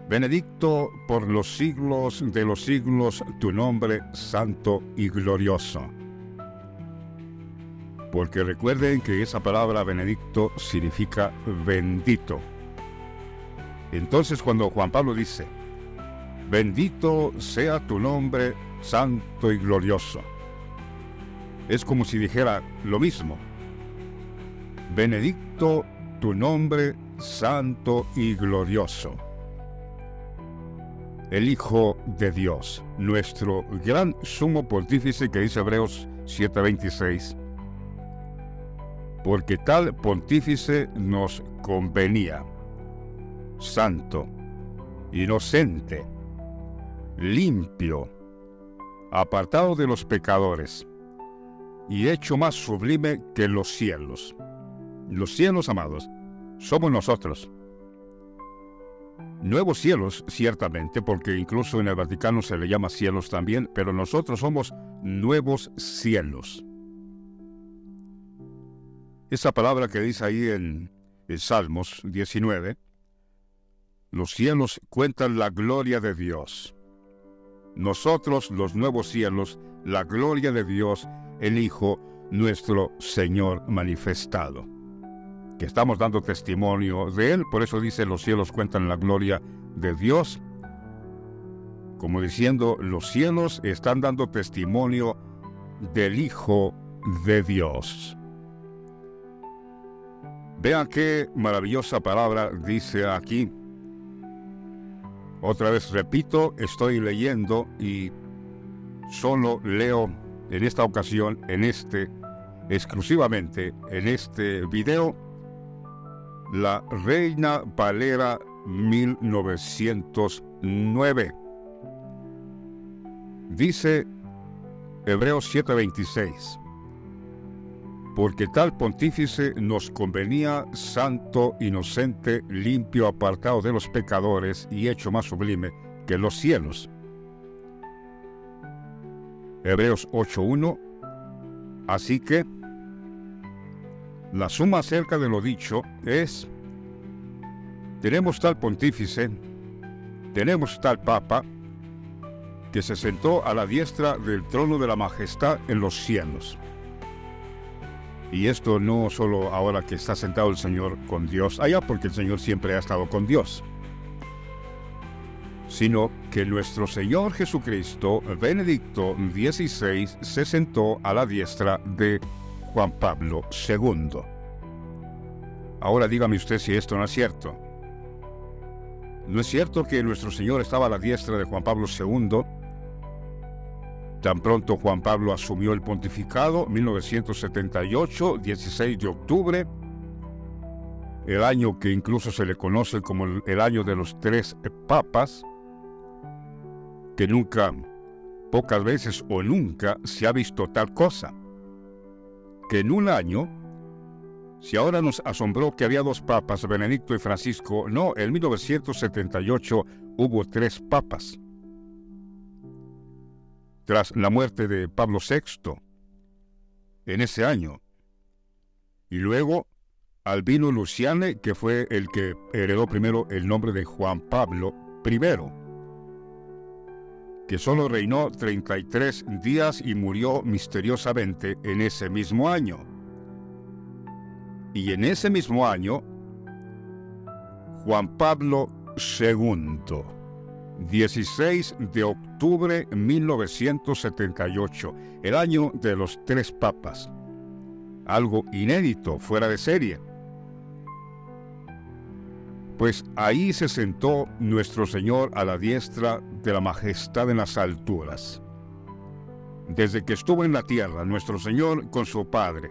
Benedicto por los siglos de los siglos tu nombre santo y glorioso. Porque recuerden que esa palabra benedicto significa bendito. Entonces cuando Juan Pablo dice: bendito sea tu nombre santo y glorioso, es como si dijera lo mismo. Benedicto tu nombre santo y glorioso. El Hijo de Dios, nuestro gran sumo pontífice, que dice Hebreos 7:26, porque tal pontífice nos convenía, santo, inocente, limpio, apartado de los pecadores, y hecho más sublime que los cielos. Los cielos, amados, somos nosotros. Nuevos cielos, ciertamente, porque incluso en el Vaticano se le llama cielos también, pero nosotros somos nuevos cielos. Esa palabra que dice ahí en Salmos 19, los cielos cuentan la gloria de Dios. Nosotros, los nuevos cielos, la gloria de Dios, el Hijo, nuestro Señor manifestado, que estamos dando testimonio de Él. Por eso dice: los cielos cuentan la gloria de Dios, como diciendo, los cielos están dando testimonio del Hijo de Dios. Vean qué maravillosa palabra dice aquí. Otra vez repito, estoy leyendo y solo leo en esta ocasión, exclusivamente en este video, la Reina Valera 1909. Dice Hebreos 7:26, porque tal pontífice nos convenía, santo, inocente, limpio, apartado de los pecadores y hecho más sublime que los cielos. Hebreos 8:1, así que la suma acerca de lo dicho es: tenemos tal pontífice, tenemos tal papa, que se sentó a la diestra del trono de la majestad en los cielos. Y esto no solo ahora que está sentado el Señor con Dios allá, porque el Señor siempre ha estado con Dios, sino que nuestro Señor Jesucristo, Benedicto XVI, se sentó a la diestra de Juan Pablo II. Ahora dígame usted si esto no es cierto. ¿No es cierto que nuestro Señor estaba a la diestra de Juan Pablo II? Tan pronto Juan Pablo asumió el pontificado, 1978, 16 de octubre, el año que incluso se le conoce como el año de los 3 papas, que nunca, pocas veces o nunca se ha visto tal cosa. Que en un año, si ahora nos asombró que había 2 papas, Benedicto y Francisco, no, en 1978 hubo 3 papas. Tras la muerte de Pablo VI, en ese año. Y luego Albino Luciani, que fue el que heredó primero el nombre de Juan Pablo I, que solo reinó 33 días y murió misteriosamente en ese mismo año. Y en ese mismo año, Juan Pablo II, 16 de octubre de 1978, el año de los 3 papas. Algo inédito, fuera de serie. Pues ahí se sentó nuestro Señor a la diestra de la majestad en las alturas. Desde que estuvo en la tierra, nuestro Señor con su Padre,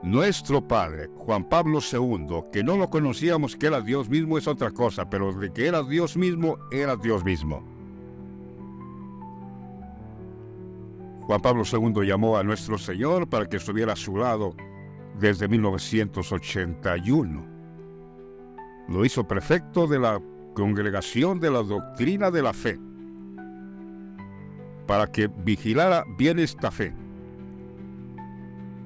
nuestro Padre, Juan Pablo II, que no lo conocíamos, que era Dios mismo, es otra cosa, pero de que era Dios mismo, era Dios mismo. Juan Pablo II llamó a nuestro Señor para que estuviera a su lado desde 1981. Lo hizo prefecto de la Congregación de la Doctrina de la Fe, para que vigilara bien esta fe,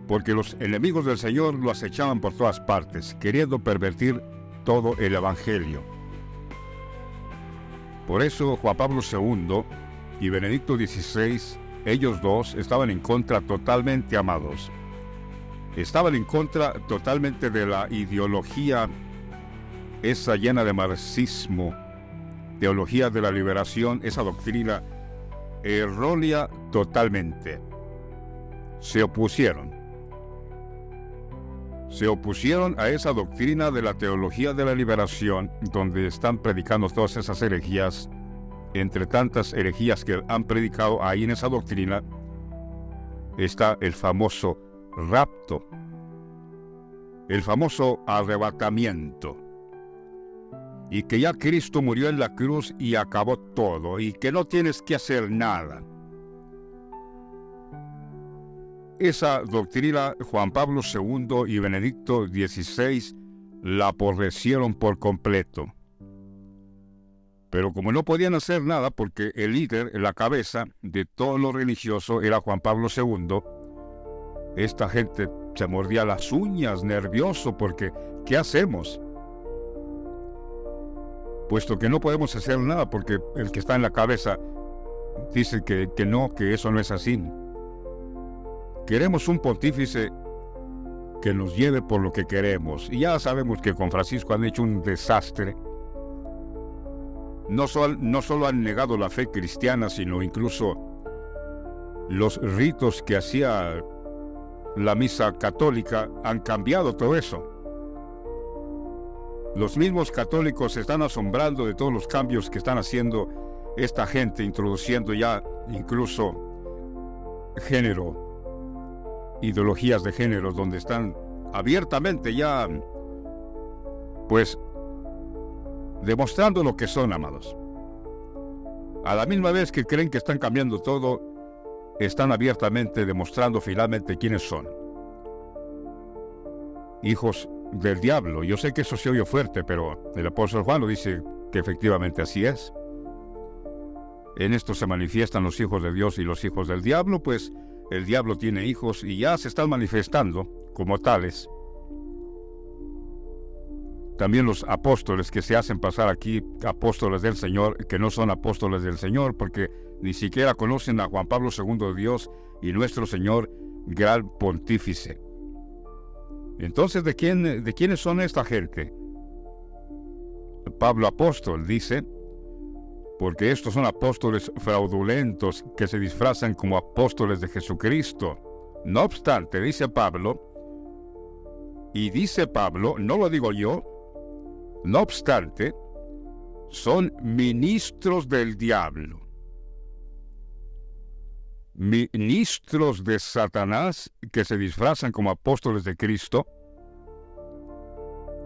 porque los enemigos del Señor lo acechaban por todas partes, queriendo pervertir todo el Evangelio. Por eso Juan Pablo II y Benedicto XVI, ellos dos estaban en contra totalmente, amados. Estaban en contra totalmente de la ideología esa llena de marxismo, teología de la liberación, esa doctrina errónea totalmente. Se opusieron a esa doctrina de la teología de la liberación, donde están predicando todas esas herejías. Entre tantas herejías que han predicado ahí en esa doctrina, está el famoso rapto, el famoso arrebatamiento, y que ya Cristo murió en la cruz y acabó todo, y que no tienes que hacer nada. Esa doctrina Juan Pablo II y Benedicto XVI la aborrecieron por completo. Pero como no podían hacer nada, porque el líder, la cabeza de todo lo religioso era Juan Pablo II, esta gente se mordía las uñas, nervioso, porque ¿qué hacemos? Puesto que no podemos hacer nada, porque el que está en la cabeza dice que no, que eso no es así. Queremos un pontífice que nos lleve por lo que queremos. Y ya sabemos que con Francisco han hecho un desastre. No solo han negado la fe cristiana, sino incluso los ritos que hacía la misa católica han cambiado todo eso. Los mismos católicos se están asombrando de todos los cambios que están haciendo esta gente, introduciendo ya incluso género, ideologías de género, donde están abiertamente ya, pues, demostrando lo que son, amados. A la misma vez que creen que están cambiando todo, están abiertamente demostrando finalmente quiénes son. Hijos del diablo. Yo sé que eso se oye fuerte, pero el apóstol Juan lo dice que efectivamente así es. En esto se manifiestan los hijos de Dios y los hijos del diablo, pues el diablo tiene hijos y ya se están manifestando como tales. También los apóstoles que se hacen pasar aquí apóstoles del Señor, que no son apóstoles del Señor, porque ni siquiera conocen a Juan Pablo II de Dios y nuestro Señor gran pontífice. Entonces, ¿de quiénes son esta gente? Pablo apóstol dice, porque estos son apóstoles fraudulentos que se disfrazan como apóstoles de Jesucristo. No obstante, dice Pablo, no lo digo yo, no obstante, son ministros del diablo, ministros de Satanás que se disfrazan como apóstoles de Cristo.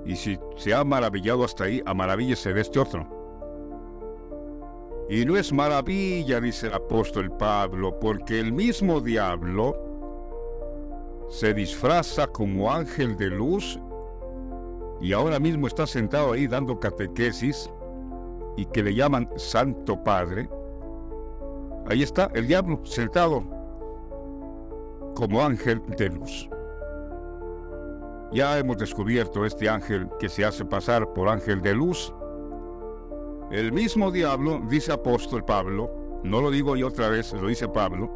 Y si se ha maravillado hasta ahí, amaravillese de este otro. Y no es maravilla, dice el apóstol Pablo, porque el mismo diablo se disfraza como ángel de luz y ahora mismo está sentado ahí dando catequesis y que le llaman Santo Padre. Ahí está el diablo sentado como ángel de luz. Ya hemos descubierto este ángel que se hace pasar por ángel de luz. El mismo diablo, dice apóstol Pablo, no lo digo yo otra vez, lo dice Pablo,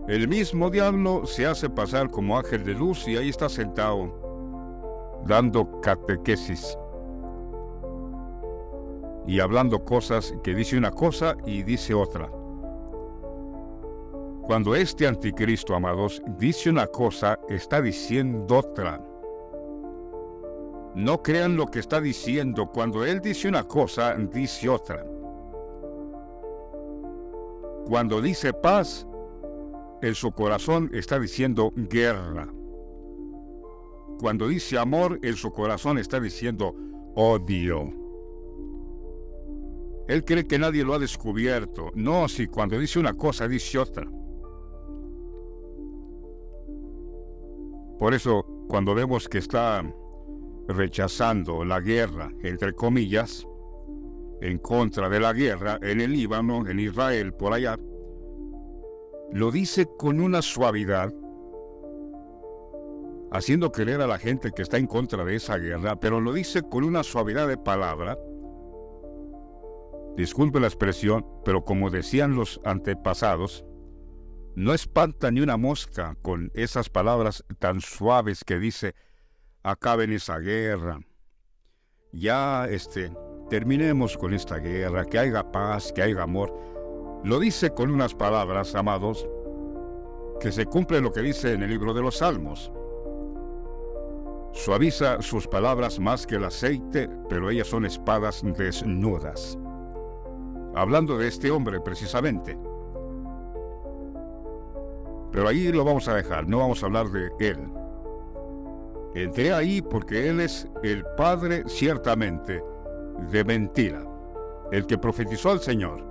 el mismo diablo se hace pasar como ángel de luz y ahí está sentado dando catequesis y hablando cosas que dice una cosa y dice otra. Cuando este anticristo, amados, dice una cosa, está diciendo otra. No crean lo que está diciendo. Cuando él dice una cosa, dice otra. Cuando dice paz, en su corazón está diciendo guerra. Cuando dice amor, en su corazón está diciendo odio. Él cree que nadie lo ha descubierto. No, si cuando dice una cosa, dice otra. Por eso, cuando vemos que está rechazando la guerra, entre comillas, en contra de la guerra en el Líbano, en Israel, por allá, lo dice con una suavidad, haciendo creer a la gente que está en contra de esa guerra, pero lo dice con una suavidad de palabra. Disculpe la expresión, pero como decían los antepasados, no espanta ni una mosca con esas palabras tan suaves que dice: acaben esa guerra, ya terminemos con esta guerra, que haya paz, que haya amor. Lo dice con unas palabras, amados, que se cumple lo que dice en el libro de los Salmos. Suaviza sus palabras más que el aceite, pero ellas son espadas desnudas. Hablando de este hombre precisamente. Pero ahí lo vamos a dejar, no vamos a hablar de él. Entré ahí porque él es el padre, ciertamente, de mentira. El que profetizó al Señor.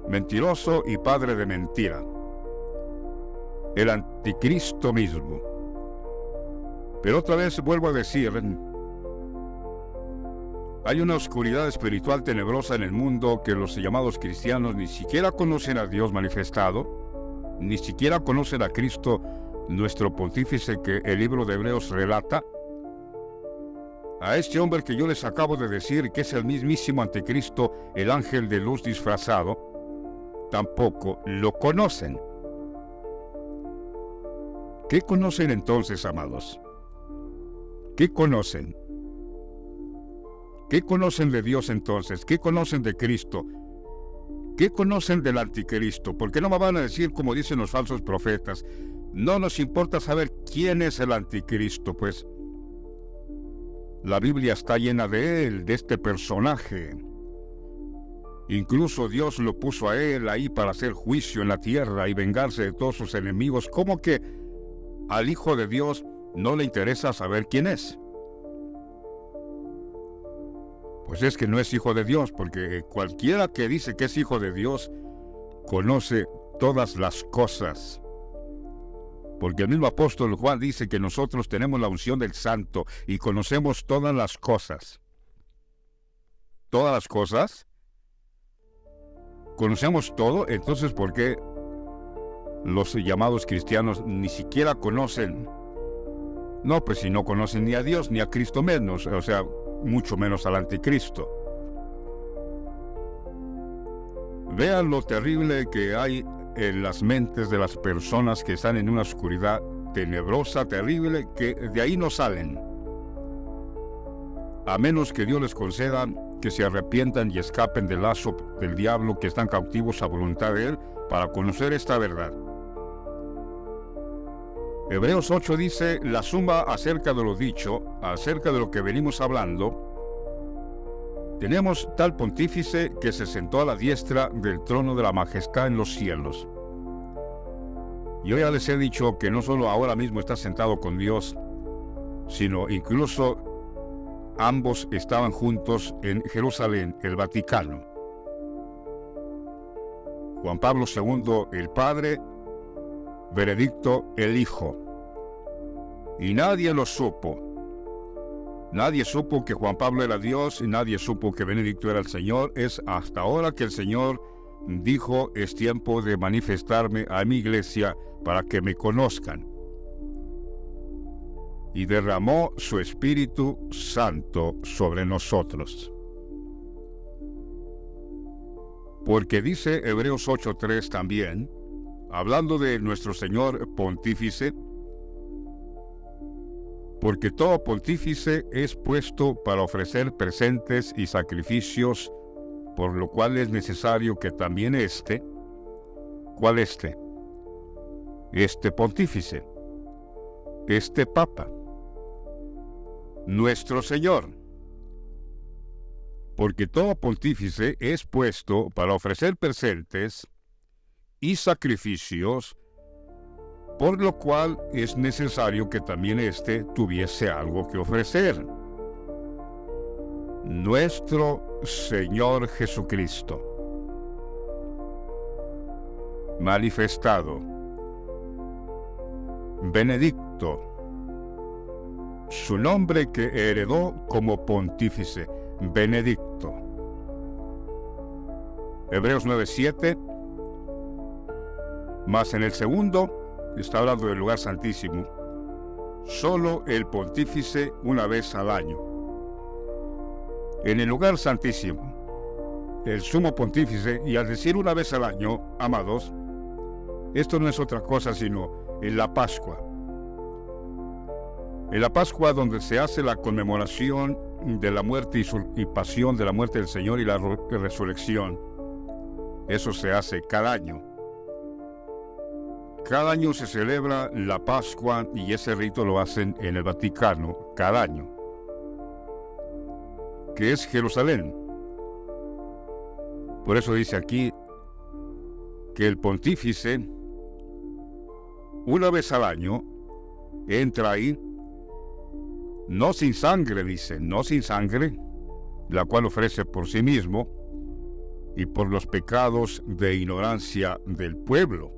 Mentiroso y padre de mentira. El anticristo mismo. Pero otra vez vuelvo a decir, hay una oscuridad espiritual tenebrosa en el mundo que los llamados cristianos ni siquiera conocen a Dios manifestado, ni siquiera conocen a Cristo, nuestro pontífice, que el libro de Hebreos relata. A este hombre que yo les acabo de decir, que es el mismísimo anticristo, el ángel de luz disfrazado, tampoco lo conocen. ¿Qué conocen entonces, amados? ¿Qué conocen? ¿Qué conocen de Dios entonces? ¿Qué conocen de Cristo? ¿Qué conocen del anticristo? Porque no me van a decir, como dicen los falsos profetas, no nos importa saber quién es el anticristo, pues la Biblia está llena de él, de este personaje. Incluso Dios lo puso a él ahí para hacer juicio en la tierra y vengarse de todos sus enemigos. ¿Cómo que al Hijo de Dios no le interesa saber quién es? Pues es que no es hijo de Dios, porque cualquiera que dice que es hijo de Dios conoce todas las cosas. Porque el mismo apóstol Juan dice que nosotros tenemos la unción del Santo y conocemos todas las cosas. ¿Todas las cosas? ¿Conocemos todo? Entonces, ¿por qué los llamados cristianos ni siquiera conocen? No, pues si no conocen ni a Dios ni a Cristo menos, o sea, mucho menos al anticristo. Vean lo terrible que hay en las mentes de las personas que están en una oscuridad tenebrosa, terrible, que de ahí no salen. A menos que Dios les conceda que se arrepientan y escapen del lazo del diablo, que están cautivos a voluntad de él, para conocer esta verdad. Hebreos 8 dice, la suma acerca de lo dicho, acerca de lo que venimos hablando. Tenemos tal pontífice que se sentó a la diestra del trono de la majestad en los cielos. Yo ya les he dicho que no solo ahora mismo está sentado con Dios, sino incluso ambos estaban juntos en Jerusalén, el Vaticano. Juan Pablo II, el Padre, Benedicto, el Hijo. Y nadie lo supo. Nadie supo que Juan Pablo era Dios y nadie supo que Benedicto era el Señor. Es hasta ahora que el Señor dijo: es tiempo de manifestarme a mi iglesia para que me conozcan. Y derramó su Espíritu Santo sobre nosotros. Porque dice Hebreos 8:3 también, hablando de nuestro Señor Pontífice: porque todo pontífice es puesto para ofrecer presentes y sacrificios, por lo cual es necesario que también ¿cuál este? Este pontífice, este Papa, nuestro Señor. Porque todo pontífice es puesto para ofrecer presentes y sacrificios, por lo cual es necesario que también éste tuviese algo que ofrecer. Nuestro Señor Jesucristo, manifestado. Benedicto, su nombre que heredó como pontífice, Benedicto. Hebreos 9:7. Mas en el segundo, está hablando del lugar santísimo, solo el pontífice una vez al año. En el lugar santísimo, el sumo pontífice, y al decir una vez al año, amados, esto no es otra cosa sino en la Pascua. En la Pascua, donde se hace la conmemoración de la muerte y pasión de la muerte del Señor y la resurrección. Eso se hace cada año. Cada año se celebra la Pascua y ese rito lo hacen en el Vaticano cada año, que es Jerusalén. Por eso dice aquí que el pontífice, una vez al año, entra ahí, no sin sangre, dice, no sin sangre, la cual ofrece por sí mismo y por los pecados de ignorancia del pueblo.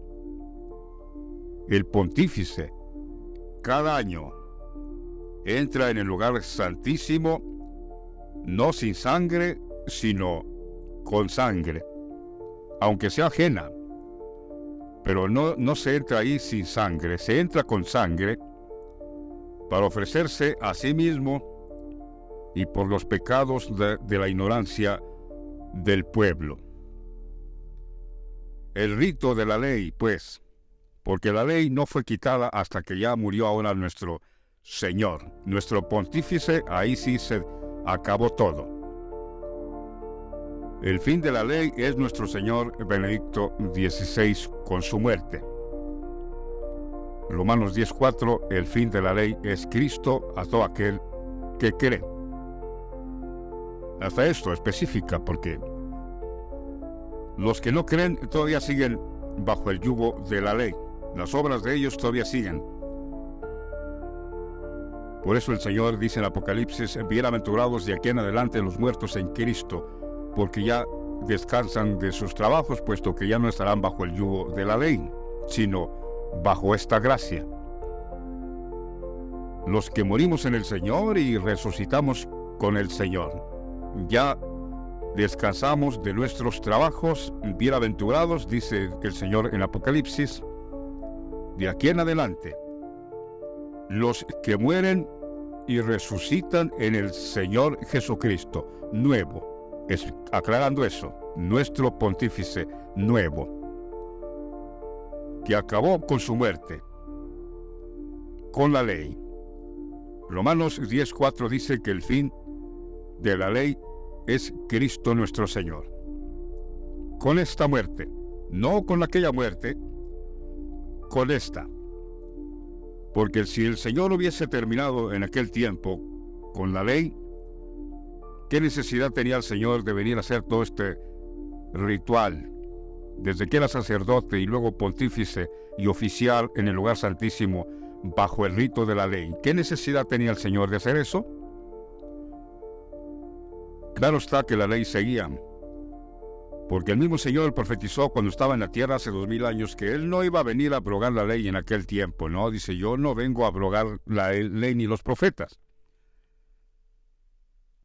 El pontífice, cada año, entra en el lugar santísimo, no sin sangre, sino con sangre, aunque sea ajena, pero no se entra ahí sin sangre, se entra con sangre para ofrecerse a sí mismo y por los pecados de la ignorancia del pueblo. El rito de la ley, pues, porque la ley no fue quitada hasta que ya murió ahora nuestro Señor, nuestro pontífice, ahí sí se acabó todo. El fin de la ley es nuestro Señor Benedicto XVI con su muerte. Romanos 10:4, el fin de la ley es Cristo a todo aquel que cree. Hasta esto especifica, porque los que no creen todavía siguen bajo el yugo de la ley. Las obras de ellos todavía siguen. Por eso el Señor dice en Apocalipsis: bienaventurados de aquí en adelante los muertos en Cristo, porque ya descansan de sus trabajos, puesto que ya no estarán bajo el yugo de la ley, sino bajo esta gracia. Los que morimos en el Señor y resucitamos con el Señor, ya descansamos de nuestros trabajos, bienaventurados, dice el Señor en Apocalipsis, de aquí en adelante, los que mueren y resucitan en el Señor Jesucristo, nuevo, aclarando eso, nuestro pontífice nuevo, que acabó con su muerte, con la ley. Romanos 10:4 dice que el fin de la ley es Cristo nuestro Señor. Con esta muerte, no con aquella muerte, con esta. Porque si el Señor hubiese terminado en aquel tiempo con la ley, ¿qué necesidad tenía el Señor de venir a hacer todo este ritual? Desde que era sacerdote y luego pontífice y oficial en el lugar santísimo, bajo el rito de la ley. ¿Qué necesidad tenía el Señor de hacer eso? Claro está que la ley seguía, porque el mismo Señor profetizó cuando estaba en la tierra hace 2000 años que Él no iba a venir a abrogar la ley en aquel tiempo, ¿no? Dice, yo no vengo a abrogar la ley ni los profetas.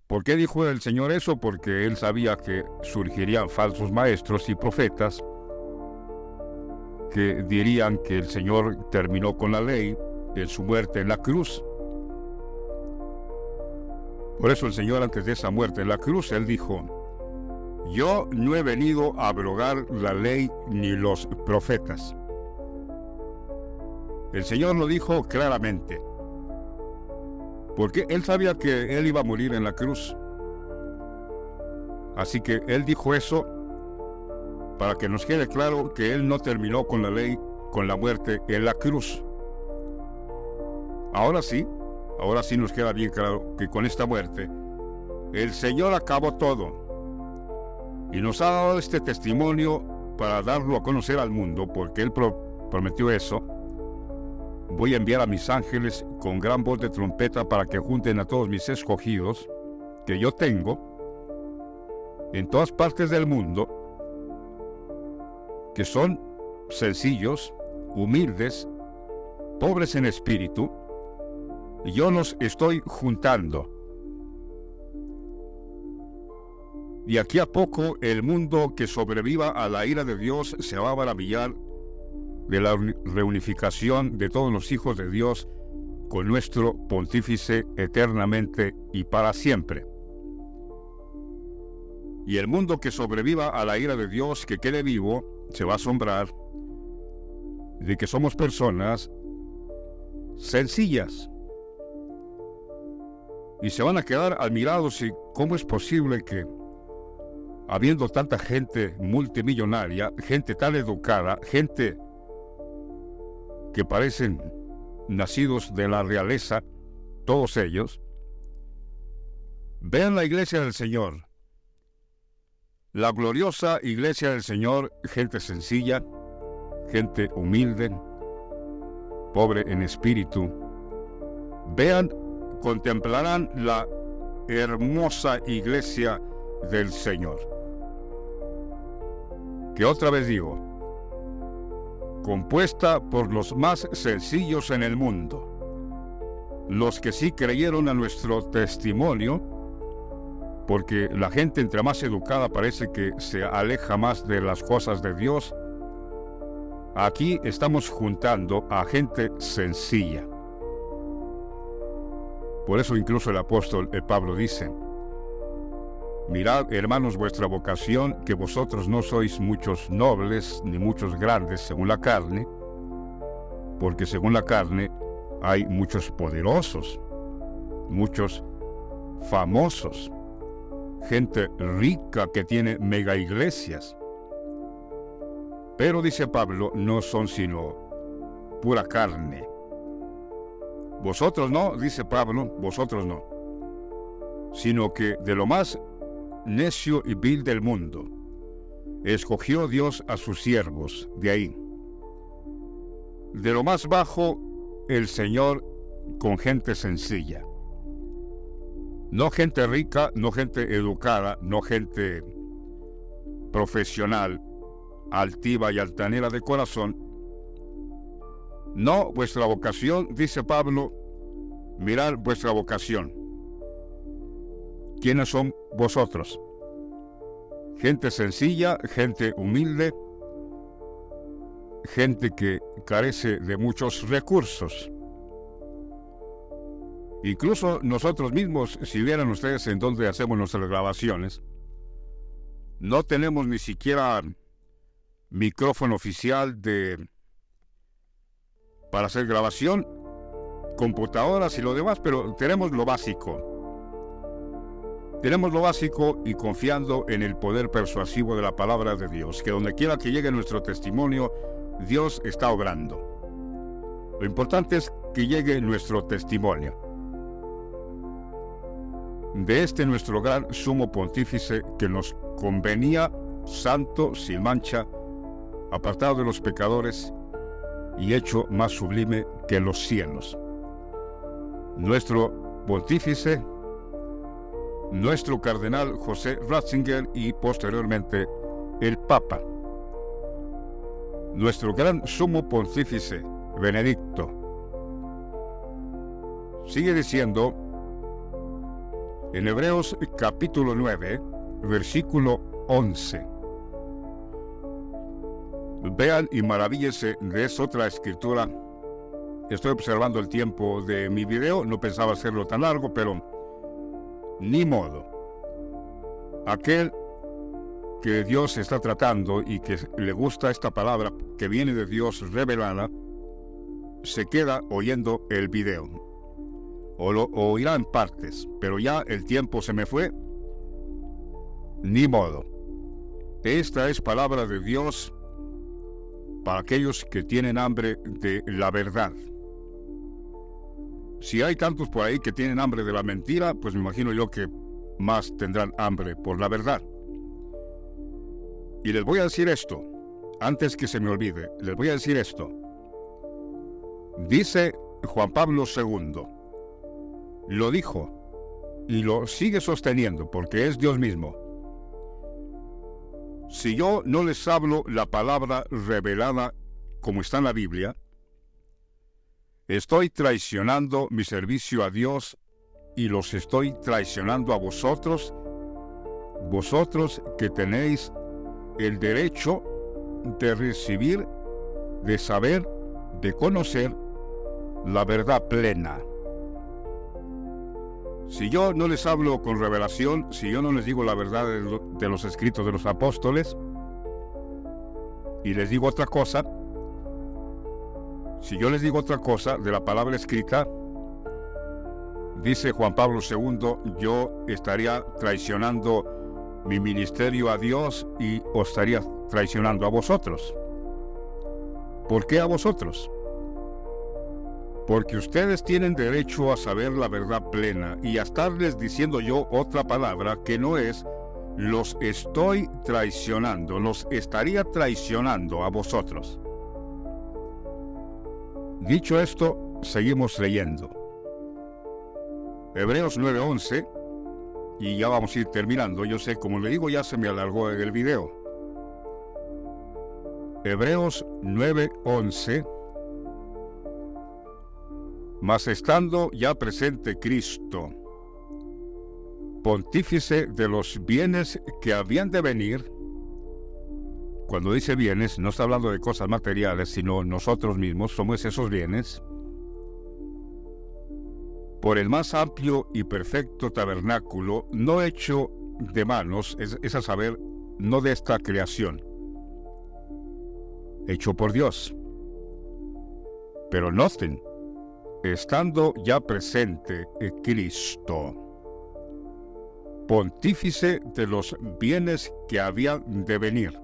¿Por qué dijo el Señor eso? Porque Él sabía que surgirían falsos maestros y profetas que dirían que el Señor terminó con la ley en su muerte en la cruz. Por eso el Señor, antes de esa muerte en la cruz, Él dijo, yo no he venido a abrogar la ley ni los profetas. El Señor lo dijo claramente, porque Él sabía que Él iba a morir en la cruz. Así que Él dijo eso para que nos quede claro que Él no terminó con la ley, con la muerte en la cruz. Ahora sí nos queda bien claro que con esta muerte, el Señor acabó todo. Y nos ha dado este testimonio para darlo a conocer al mundo, porque Él prometió eso. Voy a enviar a mis ángeles con gran voz de trompeta para que junten a todos mis escogidos, que yo tengo, en todas partes del mundo, que son sencillos, humildes, pobres en espíritu. Yo los estoy juntando. Y aquí a poco el mundo que sobreviva a la ira de Dios se va a maravillar de la reunificación de todos los hijos de Dios con nuestro pontífice eternamente y para siempre. Y el mundo que sobreviva a la ira de Dios, que quede vivo, se va a asombrar de que somos personas sencillas. Y se van a quedar admirados y cómo es posible que, habiendo tanta gente multimillonaria, gente tan educada, gente que parecen nacidos de la realeza, todos ellos, vean la iglesia del Señor, la gloriosa iglesia del Señor, gente sencilla, gente humilde, pobre en espíritu. Vean, contemplarán la hermosa iglesia del Señor, que otra vez digo, compuesta por los más sencillos en el mundo, los que sí creyeron a nuestro testimonio, porque la gente entre más educada parece que se aleja más de las cosas de Dios. Aquí estamos juntando a gente sencilla. Por eso incluso el apóstol Pablo dice, mirad, hermanos, vuestra vocación, que vosotros no sois muchos nobles ni muchos grandes según la carne, porque según la carne hay muchos poderosos, muchos famosos, gente rica que tiene mega iglesias. Pero dice Pablo, no son sino pura carne. Vosotros no, dice Pablo, vosotros no, sino que de lo más necio y vil del mundo escogió Dios a sus siervos de ahí. De lo más bajo el Señor con gente sencilla. No gente rica, no gente educada, no gente profesional, altiva y altanera de corazón. No, vuestra vocación, dice Pablo, mirad vuestra vocación. ¿Quiénes son vosotros? Gente sencilla, gente humilde, gente que carece de muchos recursos. Incluso nosotros mismos, si vieran ustedes en dónde hacemos nuestras grabaciones, no tenemos ni siquiera micrófono oficial para hacer grabación, computadoras y lo demás, pero tenemos lo básico. Tenemos lo básico y confiando en el poder persuasivo de la palabra de Dios, que donde quiera que llegue nuestro testimonio, Dios está obrando. Lo importante es que llegue nuestro testimonio de este nuestro gran sumo pontífice que nos convenía, santo, sin mancha, apartado de los pecadores y hecho más sublime que los cielos. Nuestro pontífice, nuestro cardenal José Ratzinger y posteriormente el Papa. Nuestro gran sumo pontífice, Benedicto. Sigue diciendo en Hebreos capítulo 9, versículo 11. Vean y maravíllense de esa otra escritura. Estoy observando el tiempo de mi video, no pensaba hacerlo tan largo, pero ni modo. Aquel que Dios está tratando y que le gusta esta palabra que viene de Dios revelada, se queda oyendo el video. O lo oirá en partes, pero ya el tiempo se me fue. Ni modo. Esta es palabra de Dios para aquellos que tienen hambre de la verdad. Si hay tantos por ahí que tienen hambre de la mentira, pues me imagino yo que más tendrán hambre por la verdad. Y les voy a decir esto, antes que se me olvide, les voy a decir esto. Dice Juan Pablo II, lo dijo y lo sigue sosteniendo porque es Dios mismo. Si yo no les hablo la palabra revelada como está en la Biblia, estoy traicionando mi servicio a Dios y los estoy traicionando a vosotros, vosotros que tenéis el derecho de recibir, de saber, de conocer la verdad plena. Si yo no les hablo con revelación, si yo no les digo la verdad de los escritos de los apóstoles, y les digo otra cosa, si yo les digo otra cosa de la palabra escrita, dice Juan Pablo II, yo estaría traicionando mi ministerio a Dios y os estaría traicionando a vosotros. ¿Por qué a vosotros? Porque ustedes tienen derecho a saber la verdad plena y a estarles diciendo yo otra palabra que no es los estoy traicionando, los estaría traicionando a vosotros. Dicho esto, seguimos leyendo. Hebreos 9:11, y ya vamos a ir terminando. Yo sé, como le digo, ya se me alargó el video. Hebreos 9:11. Mas estando ya presente Cristo, pontífice de los bienes que habían de venir. Cuando dice bienes, no está hablando de cosas materiales, sino nosotros mismos somos esos bienes. Por el más amplio y perfecto tabernáculo, no hecho de manos, es a saber, no de esta creación, hecho por Dios. Pero noten, estando ya presente Cristo, pontífice de los bienes que habían de venir.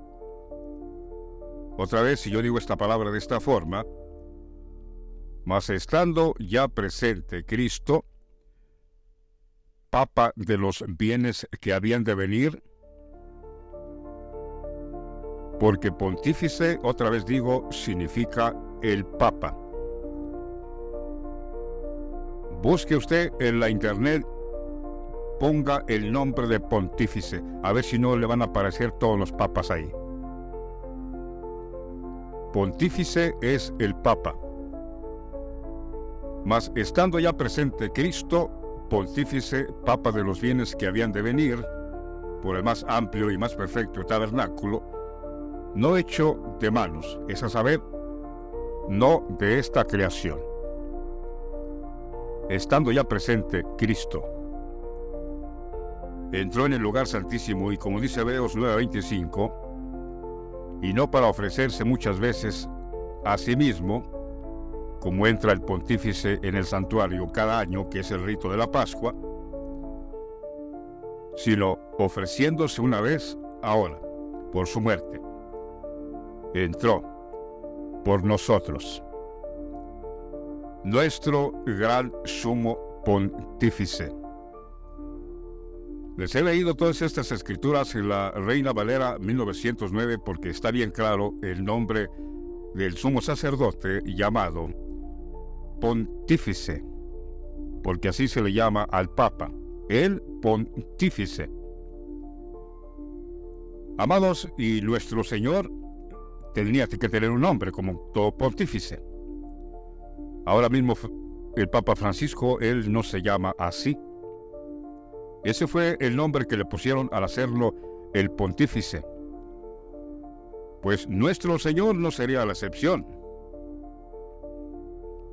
Otra vez, si yo digo esta palabra de esta forma, mas estando ya presente Cristo, Papa de los bienes que habían de venir, porque pontífice, otra vez digo, significa el Papa. Busque usted en la internet, ponga el nombre de pontífice, a ver si no le van a aparecer todos los papas ahí. Pontífice es el Papa. Mas estando ya presente Cristo, pontífice, Papa de los bienes que habían de venir, por el más amplio y más perfecto tabernáculo, no hecho de manos, es a saber, no de esta creación. Estando ya presente Cristo, entró en el lugar santísimo y, como dice Hebreos 9:25, y no para ofrecerse muchas veces a sí mismo, como entra el pontífice en el santuario cada año, que es el rito de la Pascua, sino ofreciéndose una vez ahora, por su muerte. Entró por nosotros, nuestro gran sumo pontífice. Les he leído todas estas escrituras en la Reina Valera 1909 porque está bien claro el nombre del sumo sacerdote llamado pontífice, porque así se le llama al Papa, el pontífice. Amados, y nuestro Señor tenía que tener un nombre como todo pontífice. Ahora mismo el Papa Francisco, él no se llama así. Ese fue el nombre que le pusieron al hacerlo el pontífice. Pues nuestro Señor no sería la excepción.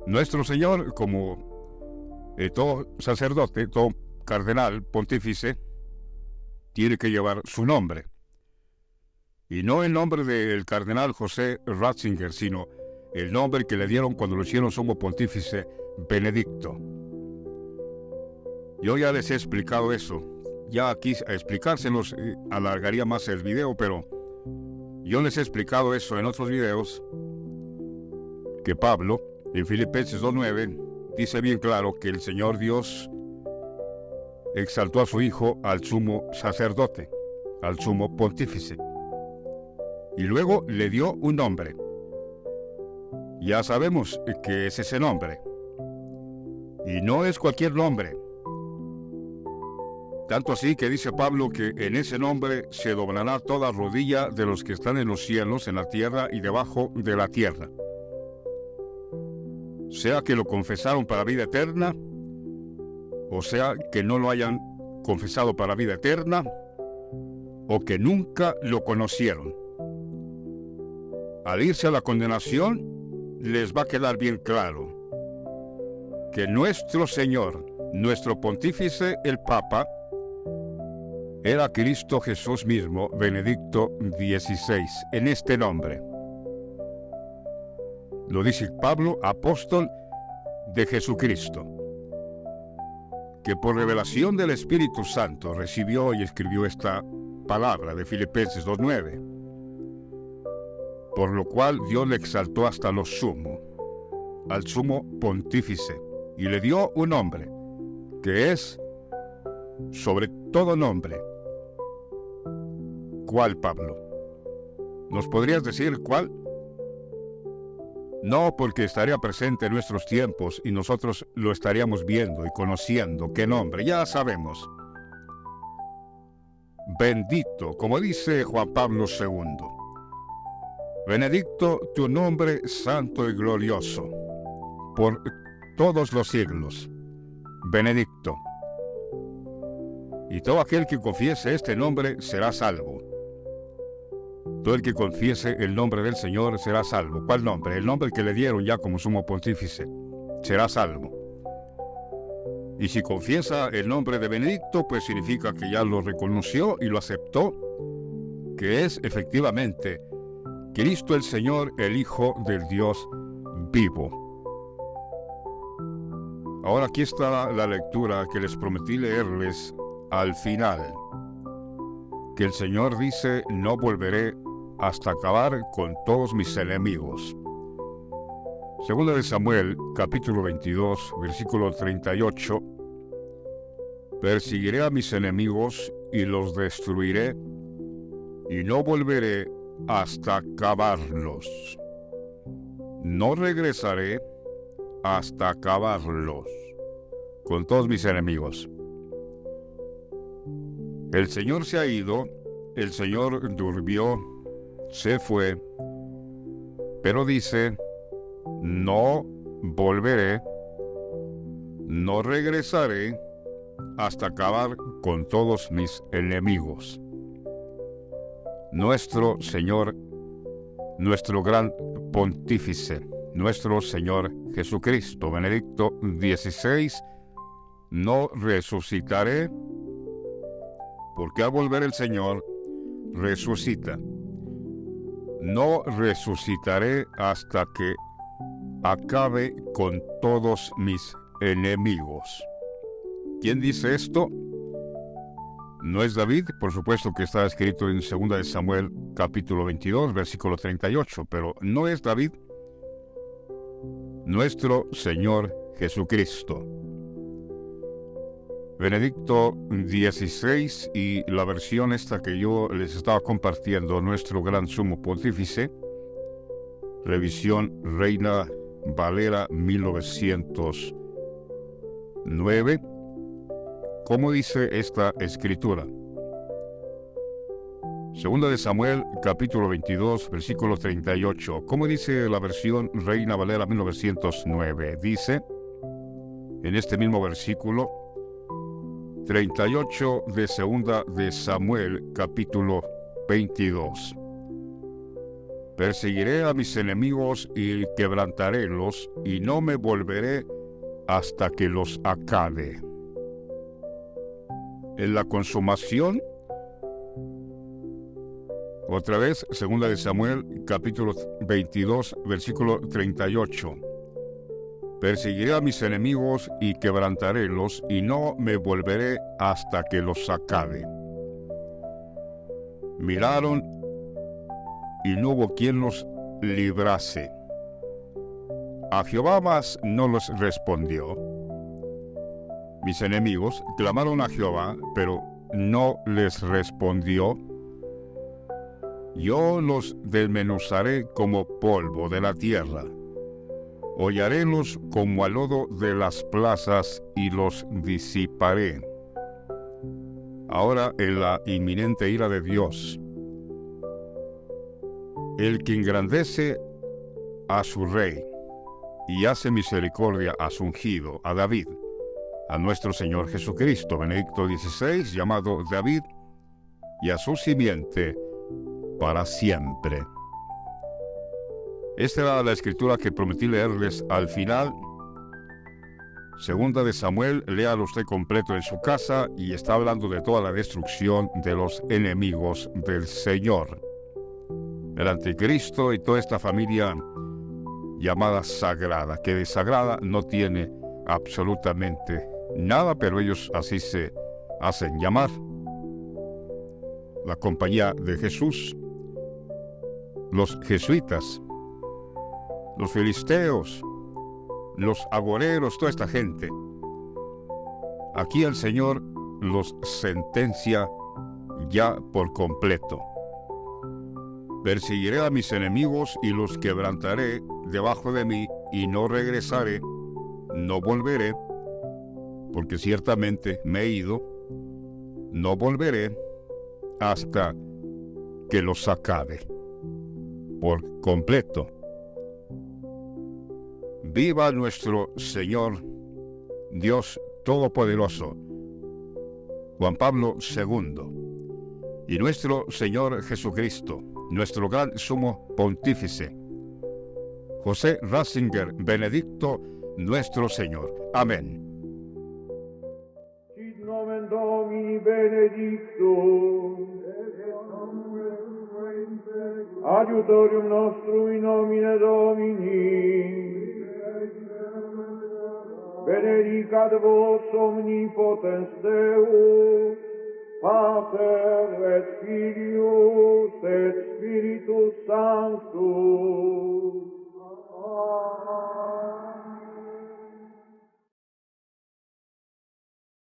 Nuestro Señor, como todo sacerdote, todo cardenal, pontífice, tiene que llevar su nombre. Y no el nombre del cardenal José Ratzinger, sino el nombre que le dieron cuando lo hicieron sumo pontífice, Benedicto. Yo ya les he explicado eso. Ya aquí a explicárselos alargaría más el video, pero yo les he explicado eso en otros videos, que Pablo, en Filipenses 2:9, dice bien claro que el Señor Dios exaltó a su Hijo al sumo sacerdote, al sumo pontífice. Y luego le dio un nombre. Ya sabemos que es ese nombre. Y no es cualquier nombre. Tanto así que dice Pablo que en ese nombre se doblará toda rodilla de los que están en los cielos, en la tierra y debajo de la tierra. Sea que lo confesaron para vida eterna, o sea que no lo hayan confesado para vida eterna, o que nunca lo conocieron. Al irse a la condenación, les va a quedar bien claro que nuestro Señor, nuestro pontífice, el Papa, era Cristo Jesús mismo, Benedicto XVI, en este nombre. Lo dice Pablo, apóstol de Jesucristo, que por revelación del Espíritu Santo recibió y escribió esta palabra de Filipenses 2:9. Por lo cual Dios le exaltó hasta lo sumo, al sumo pontífice, y le dio un nombre, que es sobre todo nombre. ¿Cuál, Pablo? ¿Nos podrías decir cuál? No, porque estaría presente en nuestros tiempos y nosotros lo estaríamos viendo y conociendo. ¿Qué nombre? Ya sabemos. Bendito, como dice Juan Pablo II. Benedicto tu nombre santo y glorioso, por todos los siglos. Benedicto. Y todo aquel que confiese este nombre será salvo. Todo el que confiese el nombre del Señor será salvo. ¿Cuál nombre? El nombre que le dieron ya como sumo pontífice. Será salvo. Y si confiesa el nombre de Benedicto, pues significa que ya lo reconoció y lo aceptó, que es efectivamente Cristo el Señor, el Hijo del Dios vivo. Ahora aquí está la lectura que les prometí leerles al final, que el Señor dice, no volveré hasta acabar con todos mis enemigos. Segunda de Samuel, capítulo 22, versículo 38. Perseguiré a mis enemigos y los destruiré, y no volveré hasta acabarlos. No regresaré hasta acabarlos con todos mis enemigos. El Señor se ha ido, el Señor durmió, se fue, pero dice, no volveré, no regresaré hasta acabar con todos mis enemigos. Nuestro Señor, nuestro gran pontífice, nuestro Señor Jesucristo, Benedicto XVI, no resucitaré, porque al volver el Señor resucita. No resucitaré hasta que acabe con todos mis enemigos. ¿Quién dice esto? No es David, por supuesto que está escrito en 2 de Samuel capítulo 22, versículo 38, pero no es David, nuestro Señor Jesucristo. Benedicto XVI y la versión esta que yo les estaba compartiendo, nuestro gran sumo pontífice, revisión Reina Valera 1909. ¿Cómo dice esta escritura? Segunda de Samuel, capítulo 22, versículo 38. ¿Cómo dice la versión Reina Valera 1909? Dice, en este mismo versículo 38 de Segunda de Samuel, capítulo 22. Perseguiré a mis enemigos y quebrantarélos, y no me volveré hasta que los acabe. En la consumación, otra vez, segunda de Samuel, capítulo 22, versículo 38. Perseguiré a mis enemigos y quebrantarélos, y no me volveré hasta que los acabe. Miraron, y no hubo quien los librase. A Jehová mas no los respondió. Mis enemigos clamaron a Jehová, pero no les respondió. Yo los desmenuzaré como polvo de la tierra. Hollarélos como al lodo de las plazas y los disiparé. Ahora en la inminente ira de Dios, el que engrandece a su rey y hace misericordia a su ungido, a David, a nuestro Señor Jesucristo, Benedicto XVI, llamado David, y a su simiente para siempre. Esta era la escritura que prometí leerles al final. Segunda de Samuel, léalo usted completo en su casa, y está hablando de toda la destrucción de los enemigos del Señor. El anticristo y toda esta familia llamada sagrada, que de sagrada no tiene absolutamente nada, pero ellos así se hacen llamar. La compañía de Jesús, los jesuitas, los filisteos, los agoreros, toda esta gente. Aquí el Señor los sentencia ya por completo. Perseguiré a mis enemigos y los quebrantaré debajo de mí, y no regresaré, no volveré, porque ciertamente me he ido, no volveré hasta que los acabe por completo. Viva nuestro Señor, Dios Todopoderoso, Juan Pablo II, y nuestro Señor Jesucristo, nuestro gran sumo pontífice, José Ratzinger, Benedicto, nuestro Señor. Amén. Sit nomen Domini benedictum, adiutorium nostrum in nomine Domini, benedicat vos omnipotens Deus, Pater et Filius